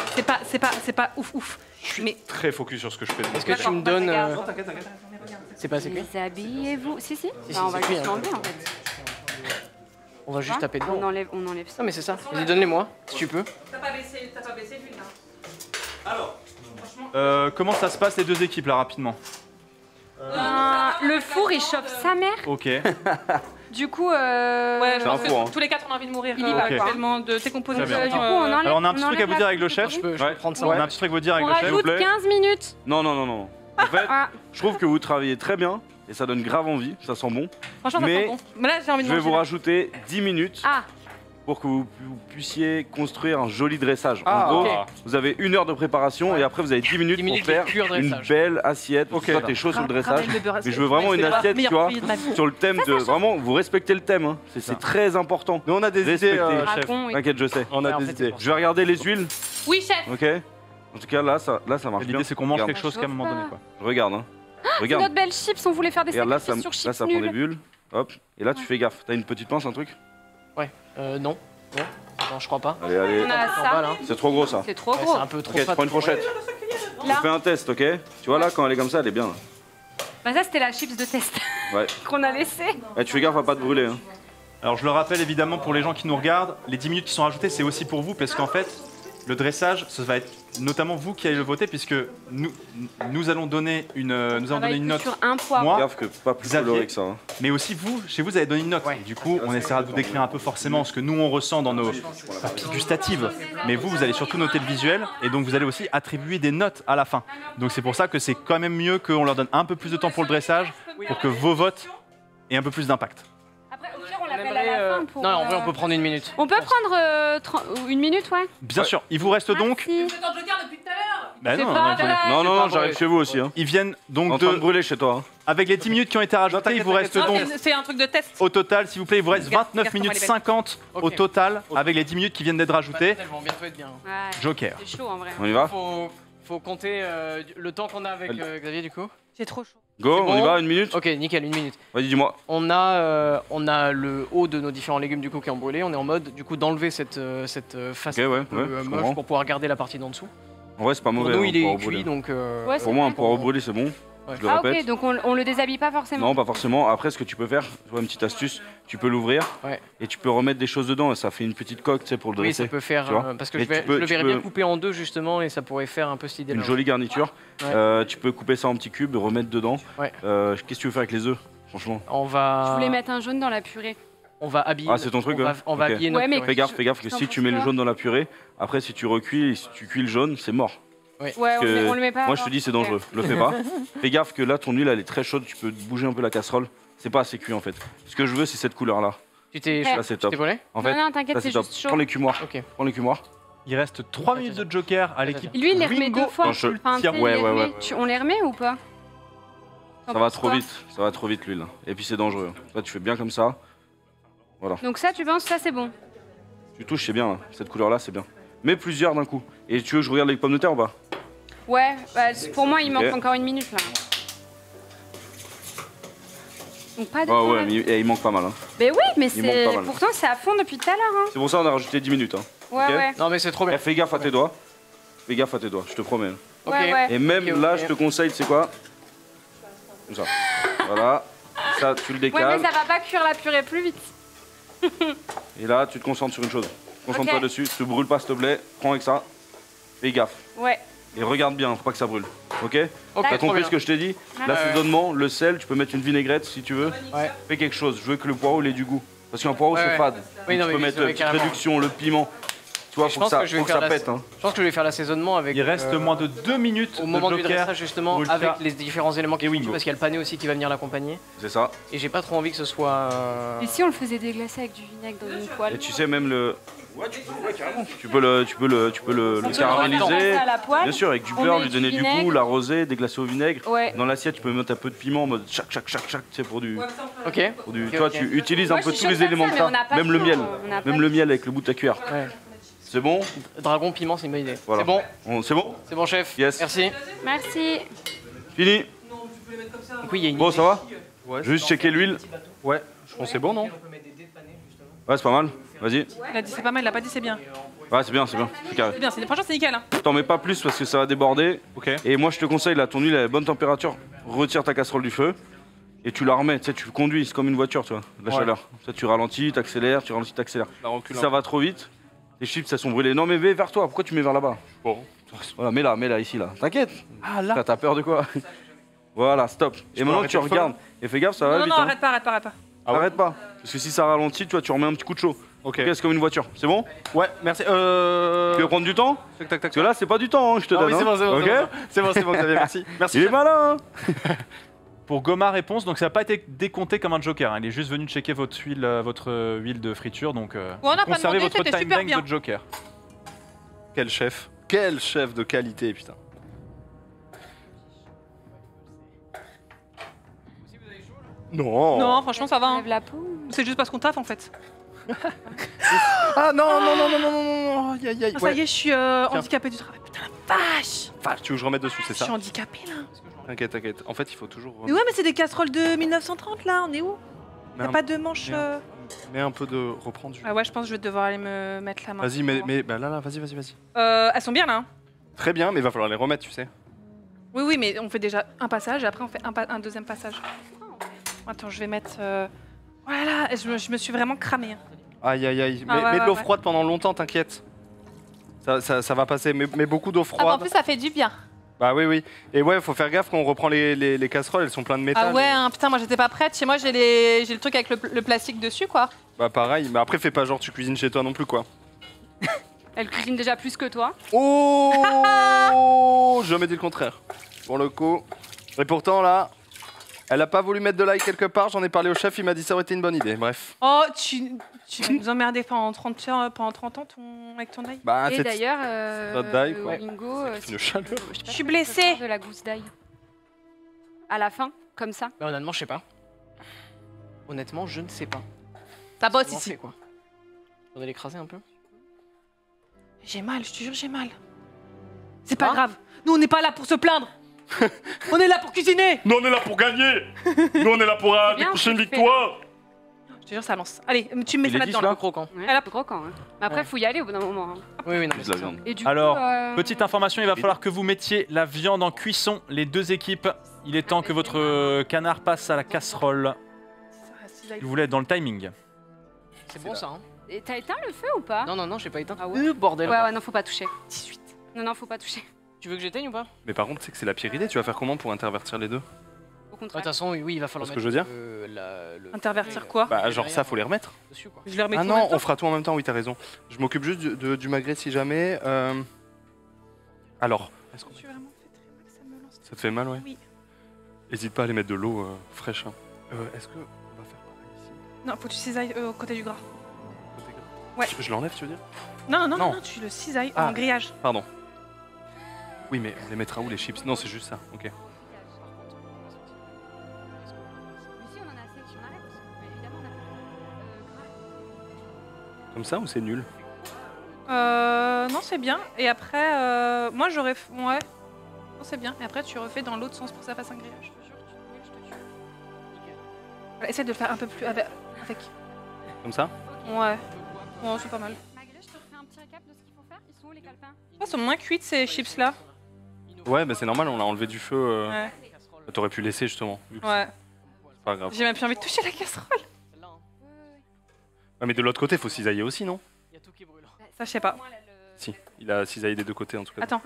c'est pas ouf. Mais Très focus sur ce que je fais. de mon Est-ce que côté. tu me donnes T'inquiète, t'inquiète. C'est pas assez cuit? Déshabillez-vous. Si, si. Si, Bah, on c'est va cuit, juste hein. l'enlever en fait. On va juste taper dedans. On enlève ça. Non mais c'est ça. Vas-y, donne-les-moi, si tu peux. T'as pas baissé l'huile là. Alors, comment ça se passe les deux équipes là rapidement? Le four il chauffe sa mère. Ok. Du coup, Ouais, je C'est un pense four, hein. que tous les quatre on a envie de mourir. Il y va, quoi. Tellement de tes composants. Très bien. du coup, on enlève. Alors on a un petit truc à enlève vous dire avec le chef. Je peux prendre ça. On a un petit truc à vous dire avec On le chef. rajoute plaît. 15 minutes. Non, non, non, non. En fait, Ah, je trouve que vous travaillez très bien et ça donne grave envie, ça sent bon. Franchement, ça Mais sent bon. Mais là, j'ai envie de Je vais manger. vous rajouter 10 minutes ah. pour que vous puissiez construire un joli dressage. Ah, En gros, ok. vous avez 1 heure de préparation et après vous avez 10 minutes 10 pour minutes de faire cuir une dressage. belle assiette. Ok. Toi, t'es chaud sur le dressage. Ramène le beurre. Mais je veux vraiment C'est une la assiette, tu meilleure vois, cuisine de ma vie. sur le thème de. Vraiment, vous respectez le thème, hein. C'est très important. Nous, on a des Respectez. idées, chef. Dragon, oui. T'inquiète, je sais. On a Ouais, en des fait, idées. c'est pour Je vais regarder les huiles, Oui, chef. ok? En tout cas, là, ça marche bien. L'idée c'est qu'on mange Regarde. quelque chose qu'à un moment donné quoi. Je regarde, hein. C'est Regarde. notre belle chips, on voulait faire des Regarde, là, sacrifices ça, sur là, chips ça prend des nuls. bulles. Hop. Et là, tu fais gaffe. T'as une petite pince, un truc? Ouais. Non. Non, je crois pas. Allez, allez. On a En bas ça. là. C'est trop gros, ça. C'est trop Ouais, gros. c'est un peu trop Ok, tu fat. prends une fourchette. On Là. fait un test, ok? Tu vois là, quand elle est comme ça, elle est bien. Là. Bah ça c'était la chips de test Ouais. qu'on a laissé. Eh, tu fais gaffe à pas te brûler. Hein. Alors je le rappelle évidemment pour les gens qui nous regardent, les 10 minutes qui sont rajoutées c'est aussi pour vous parce qu'en fait le dressage, ça va être notamment vous qui allez le voter puisque nous allons donner une, note, sur un poids. Moi, Gaffe que pas plus Xavier. coloré que ça. Hein. mais aussi vous, chez vous, vous allez donner une note. Ouais. Et du coup, on essaiera de vous décrire un peu forcément ce que nous on ressent dans nos papilles gustatives. Mais vous, vous allez surtout noter le visuel et donc vous allez aussi attribuer des notes à la fin. Donc c'est pour ça que c'est quand même mieux qu'on leur donne un peu plus de temps pour le dressage pour que vos votes aient un peu plus d'impact. Après au pire on l'appelle à la fin pour. Non, en vrai, on peut prendre une minute. On peut prendre une minute, ouais. Bien sûr, il vous reste donc. Merci. Je tente joker depuis tout à l'heure. Bah C'est non, pas non, vrai. Non, non, pas non, j'arrive vrai. chez vous aussi. Hein. ils viennent En donc train de de. brûler chez toi. Hein. Avec les 10 minutes qui ont été rajoutées, il vous reste Non, donc. c'est un truc de test. Au total, s'il vous plaît, il vous reste Regarde, 29 regarde minutes comment elle est 50 au Ok. total avec les 10 minutes qui viennent d'être rajoutées. Elles vont bientôt être bien. Ouais. Joker. C'est chaud en vrai. On y va? Faut compter le temps qu'on a avec Xavier du coup. J'ai trop chaud. Go, C'est on y bon va, 1 minute? Ok, nickel, une minute. Vas-y, dis-moi. On a le haut de nos différents légumes du coup qui est brûlé. On est en mode du coup d'enlever cette face Ok, ouais, un peu ouais, je moche comprends. pour pouvoir garder la partie d'en dessous. En vrai, c'est pas Pour mauvais. nous, hein, il pour est rebrûler. cuit donc. Ouais, c'est Pour moi, vrai. pour rebrûler, c'est bon. Je le Ah répète. ok, donc on le déshabille pas forcément. Non, pas forcément. Après, ce que tu peux faire, tu vois, une petite astuce, tu peux l'ouvrir Ouais. et tu peux remettre des choses dedans et ça fait une petite coque, tu sais, pour le Oui, dresser. ça peut faire tu vois. parce que Mais je le tu verrais peux- bien coupé en deux justement et ça pourrait faire un peu cette idée-là. Une jolie garniture. Ouais. Tu peux couper ça en petits cubes, remettre dedans. Ouais. Qu'est-ce que tu veux faire avec les œufs, franchement? On va. Je voulais mettre un jaune dans la purée. On va habiller. Ah, c'est ton truc, On va, hein. on va Ok. habiller notre. Ouais, mais- purée. Fais gaffe que T'en si tu mets le penses quoi jaune dans la purée, après si tu recuis, si tu cuis le jaune, c'est mort. Ouais, que on le met pas. Moi je te alors. dis c'est Ok. dangereux, le fais pas. Fais gaffe que là ton huile elle est très chaude, tu peux bouger un peu la casserole. C'est pas assez cuit en fait. Ce que je veux c'est cette couleur là. Tu t'es. Ouais. Là c'est Tu top. t'es volé En fait, Non, non, t'inquiète, là c'est c'est top. juste chaud. Prends les cumoirs. Ok. Prends les cumoirs. Il reste 3 minutes de joker à l'équipe. Lui, il les remet Ringo deux fois. Attends, je- Enfin, tu sais, il Ouais, les ouais, remet. ouais. On les remet ou pas? Ça va trop vite, ça va trop vite l'huile. Et puis c'est dangereux. Là tu fais bien comme ça. Donc ça, tu penses, ça c'est bon? Tu touches, c'est bien. Hein. Cette couleur là c'est bien. Mets plusieurs d'un coup. Et tu veux que je regarde les pommes de terre ou pas? Ouais, bah, pour moi, il Ok. manque encore une minute là. Donc pas de Ah temps, ouais, là. mais il manque pas mal. Hein. Mais oui, mais Il manque c'est. pas mal. Pourtant, c'est à fond depuis tout à l'heure. Hein. C'est pour ça on a rajouté 10 minutes. Hein. Ouais, Ok. ouais. Non mais c'est trop bien. Eh, fais gaffe à tes doigts. Fais gaffe à tes doigts, je te promets. Ok. Ouais, ouais. Et même Ok, là, ok. je te conseille, c'est quoi? Comme ça. Voilà. Ça, tu le Ouais, décales. mais ça va pas cuire la purée plus vite. Et là, tu te concentres sur une chose. Concentre-toi Ok. dessus. Te brûle pas, s'il te plaît. Prends avec ça. Fais gaffe. Ouais. Et regarde bien, faut pas que ça brûle. Ok? Ok, T'as trop compris bien. ce que je t'ai dit? Ouais. L'assaisonnement, le sel, tu peux mettre une vinaigrette si tu veux. Ouais. Fais quelque chose. Je veux que le poireau il ait du goût. Parce qu'un poireau Ouais, c'est ouais. fade. Oui, non, Tu mais peux mettre c'est vrai, une petite carrément. réduction, le piment. Tu vois, Je faut pense que ça, que je vais faut que faire ça la- pète. Hein. Je pense que je vais faire l'assaisonnement avec. Il reste moins de 2 minutes Au moment de du joker. dressage justement pour Ultra avec les différents éléments qui et sont Wingo. parce qu'il y a le pané aussi qui va venir l'accompagner C'est ça. et j'ai pas trop envie que ce soit. Et si on le faisait déglacer avec du vinaigre dans une poêle? Et tu sais même le. Ouais, carrément. Tu peux le On peut caraméliser. le à la poêle. Bien sûr, avec du On beurre, met lui du donner du vinaigre. goût, l'arroser, déglacer au vinaigre. Ouais. Dans l'assiette, tu peux mettre un peu de piment en mode chac, tu sais, pour du. Ok. Pour du Ok, tu vois, ok. tu utilises Moi, un peu je suis tous les chaude éléments comme de ça, ça, mais on n'a pas même de le temps, miel. on n'a pas Même de le miel avec le bout de ta cuillère. Ouais. C'est bon? Dragon piment c'est une bonne idée. Voilà. C'est bon. C'est bon? C'est bon chef. Yes. Merci. Merci. Fini? Donc oui il y a une. Bon, ça va? Ouais, Juste checker l'huile. Ouais, je pense que c'est bon, non? Ouais, c'est pas mal. Vas-y. Il a dit c'est pas mal, il a pas dit c'est bien. Ouais, c'est bien, c'est bien. C'est carré. C'est bien, franchement c'est nickel. Hein. T'en mets pas plus parce que ça va déborder. Ok. Et moi, je te conseille, là, ton huile à bonne température, retire ta casserole du feu. et tu la remets, tu sais, tu conduis, c'est comme une voiture, tu vois, la chaleur. Tu sais, tu ralentis, t'accélères, tu ralentis, t'accélères. Si ça va trop vite, les chips, elles sont brûlées. Non mais vers toi, pourquoi tu mets vers là-bas? Bon. Voilà, mets-la, ici, là. T'inquiète. Ah là. T'as peur de quoi? Voilà, stop. Et maintenant tu regardes. Et fais gaffe, ça va vite. Non, arrête pas. Arrête pas. Parce que si ça ralentit, tu vois, tu remets un petit coup de chaud. Ok. C'est comme une voiture. C'est bon? Ouais, merci. Tu veux prendre du temps? Parce que là, c'est pas du temps, je te donne. Oui, c'est bon, Xavier, merci. Merci. Il est malin. Pour Goma réponse, donc ça n'a pas été décompté comme un joker. Hein. Il est juste venu checker votre huile de friture, donc conservez votre timeline de joker. Quel chef de qualité, putain. Non, franchement, ça va. Hein. Lève la peau. C'est juste parce qu'on taffe en fait. Ah non. Aïe. Ça y est, je suis handicapée du travail. Putain, la vache. Enfin, tu veux que je remette dessus, c'est ça? Je suis handicapée là. T'inquiète. En fait, il faut toujours. Mais ouais, mais c'est des casseroles de 1930 là, on est où? Y'a pas de manche. Mets un peu de reprendre. Ah ouais, je pense que je vais devoir aller me mettre la main. Vas-y, mais bah là, vas-y. Elles sont bien là. Hein. Très bien, mais il va falloir les remettre, tu sais. Oui, mais on fait déjà un passage et après on fait un deuxième passage. Attends, je vais mettre. Voilà, je me suis vraiment cramée. Hein. Aïe. Mets de l'eau froide pendant longtemps, t'inquiète. Ça va passer, mais beaucoup d'eau froide. Ah, en plus, ça fait du bien. Bah oui. Et ouais, faut faire gaffe quand on reprend les casseroles, elles sont pleines de métal. Ah ouais, hein, putain, moi j'étais pas prête. Chez moi, j'ai le truc avec le plastique dessus, quoi. Bah pareil, mais après, fais pas genre tu cuisines chez toi non plus, quoi. Elle cuisine déjà plus que toi. Oh je me dis le contraire. Pour le coup. Et pourtant, là, elle a pas voulu mettre de l'ail quelque part. J'en ai parlé au chef, il m'a dit ça aurait été une bonne idée. Bref. Oh, tu vas nous emmerder pendant 30 ans avec ton ail. Bah, Et d'ailleurs, Lingo, une chaleur. Je suis blessée. De la gousse d'ail. À la fin, comme ça. Bah, honnêtement, je sais pas. Honnêtement, je ne sais pas. Ta bosse ici. Quoi. On va l'écraser un peu. J'ai mal, je te jure, j'ai mal. C'est pas grave. Nous, on n'est pas là pour se plaindre. On est là pour cuisiner. Nous, on est là pour gagner. Nous, on est là pour décrocher une victoire. Je te jure, ça lance. Allez, tu me mets ça là-dedans. Là, croquant. Ouais, elle a croquant. Hein. Mais après, faut y aller au bout d'un moment. Hein. Oui, non, mais la viande. Et du Alors, coup, petite information, il va falloir que vous mettiez la viande en cuisson, les deux équipes. Il est temps que votre canard passe à la casserole. Vous voulez être dans le timing. C'est bon ça, hein. Et t'as éteint le feu ou pas? Non, j'ai pas éteint. Ah ouais. Bordel. Ouais, non, faut pas toucher. 18. Non, faut pas toucher. Tu veux que j'éteigne ou pas? Mais par contre, c'est que c'est la pire idée. Tu vas faire comment pour intervertir les deux? Au De contraire. toute façon, oui, il va falloir ce que je veux dire Intervertir quoi? Bah, genre ça, faut les remettre. Dessus, quoi. Je les remets Ah tout en non, même temps. on fera tout en même temps, oui, t'as raison. Je m'occupe juste du magret si jamais. Alors, Je suis vraiment fait très mal, ça me lance. ça te fait mal, ouais? Oui. Hésite pas à aller mettre de l'eau fraîche. Hein. Est-ce que on va faire pareil ici? Non, faut que tu cisailles au côté du gras. Côté gras. Ouais. Je l'enlève, tu veux dire? Non, Non. tu le cisailles Ah. en grillage. Pardon. Oui, mais on les mettra où les chips? Non, c'est juste ça, ok. Mais si, on en a assez, si on arrête. Mais évidemment, on a Comme ça ou c'est nul? Non, c'est bien. Et après, moi j'aurais. Ouais. Non, c'est bien. Et après, tu refais dans l'autre sens pour que ça fasse un grillage. Je te jure, tu te tue. Voilà, essaie de le faire un peu plus avec. Comme ça? Ouais. Ouais, c'est pas mal. Magret, je te refais un petit récap de ce qu'il faut faire. Ils sont où les calepins? Elles sont moins cuites ces chips là. Ouais, bah c'est normal, on l'a enlevé du feu. Ouais. T'aurais pu laisser justement. Vu que Ouais. c'est pas grave. J'ai même plus envie de toucher la casserole. Ouais, mais de l'autre côté, faut cisailler aussi, non? Il y a tout qui brûle. Ça, je sais pas. Si, il a cisaillé des deux côtés en tout cas. Attends.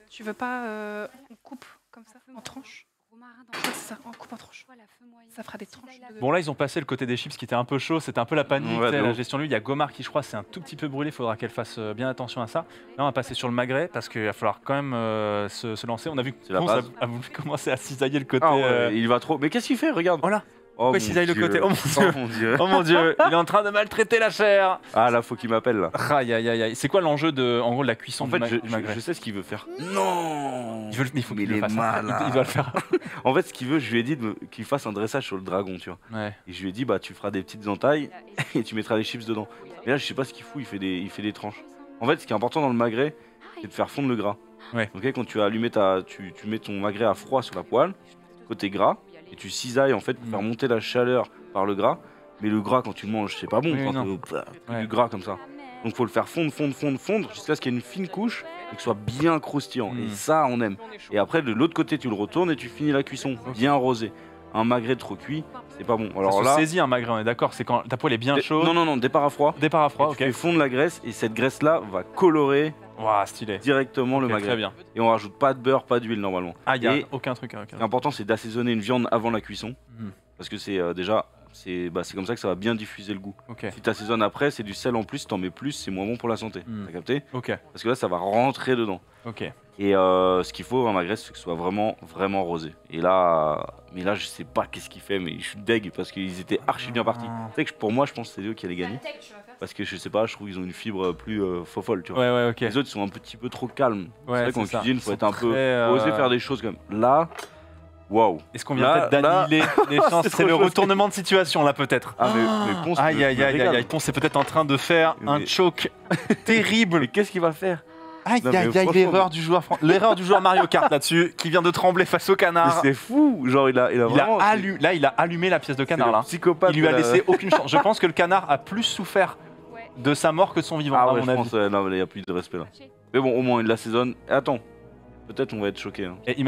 Tu veux pas. On coupe comme ça, en tranches? Ouais, c'est ça, on coupe en tranches. Ça fera des tranches. Bon, là, ils ont passé le côté des chips qui était un peu chaud. C'était un peu la panique, Ouais, tu sais, de la ouf. gestion de l'huile. Il y a Gomar qui, je crois, c'est un tout petit peu brûlé. Il faudra qu'elle fasse bien attention à ça. Là, on va passer sur le magret parce qu'il va falloir quand même se lancer. On a vu que C'est la Ponce base. a voulu commencer à cisailler le côté. Ah ouais, il va trop. Mais qu'est-ce qu'il fait? Regarde. Voilà. Oh Pourquoi il cisaille le Dieu. côté? Oh mon Dieu. Oh mon Dieu. Oh mon Dieu, il est en train de maltraiter la chair. Ah là, faut qu'il m'appelle là. Aïe, aïe, aïe, aïe. C'est quoi l'enjeu de, en gros, de la cuisson En fait, du magret? je sais ce qu'il veut faire. Non. Il faut Mais qu'il le il est fasse. malin. Il doit le faire. En fait, ce qu'il veut, je lui ai dit qu'il fasse un dressage sur le dragon, tu vois. Ouais. Et je lui ai dit, bah tu feras des petites entailles et tu mettras les chips dedans. Mais là, je sais pas ce qu'il fout, il fait des tranches. En fait, ce qui est important dans le magret, c'est de faire fondre le gras. Ouais. Ok, quand tu as allumé tu mets ton magret à froid sur la poêle, côté gras, et tu cisailles en fait pour faire monter la chaleur par le gras. Mais le gras, quand tu le manges, c'est pas bon. Oui, Quand non. du gras comme ça. Donc faut le faire fondre jusqu'à ce qu'il y ait une fine couche et que ce soit bien croustillant. Et ça, on aime. Et après, de l'autre côté, tu le retournes et tu finis la cuisson bien rosé. Un magret trop cuit, c'est pas bon. Ça Alors se là, saisit un magret, on est d'accord. C'est quand ta poêle est bien chaude. non, départ à froid. Départ à froid, Et ok. tu fais fondre la graisse et cette graisse-là va colorer Waouh, stylé. directement le Ok, magret. Très bien. Et on rajoute pas de beurre, pas d'huile normalement. Ah, il y a Et aucun truc. l'important c'est d'assaisonner une viande avant la cuisson. Mhm. Parce que c'est déjà, c'est comme ça que ça va bien diffuser le goût. Ok. Si tu assaisonnes après, c'est du sel en plus, si t'en mets plus, c'est moins bon pour la santé. Mhm. T'as capté? Ok. Parce que là, ça va rentrer dedans. Ok. Et ce qu'il faut dans la graisse, c'est que ce soit vraiment, vraiment rosé. Et là, je sais pas qu'est-ce qu'il fait, mais je suis deg parce qu'ils étaient archi bien partis. Tu sais que pour moi, je pense que c'est eux qui allaient gagner. Parce que je sais pas, je trouve qu'ils ont une fibre plus fofolle, tu vois. Ouais, ok. Les autres, ils sont un petit peu trop calmes. Ouais, c'est vrai qu'en ça. cuisine, il Ils faut sont être un peu. très, Oser faire des choses comme. Là, waouh. Est-ce qu'on vient peut-être Là- d'annihiler les chances? C'est C'est trop le chaud. retournement de situation là, peut-être. Ah, mais Ponce. Aïe, me aïe, aïe, aïe, régale. aïe. Ponce est peut-être en train de faire un Mais- choke terrible. Mais qu'est-ce qu'il va faire? Aïe, Non, mais aïe, aïe, franchement, l'erreur du joueur l'erreur du joueur Mario Kart là-dessus, qui vient de trembler face au Mais canard. c'est fou. Genre, il a vraiment. Là, il a allumé la pièce de c'est canard le là. psychopathe. Il lui a de la- laissé aucune chance. Je pense que le canard a plus souffert Ouais. de sa mort que de son vivant, Ah à ouais, mon je avis. pense. Non, mais il n'y a plus de respect là. Mais bon, au moins, il l'assaisonne. Et attends, peut-être on va être choqué. Et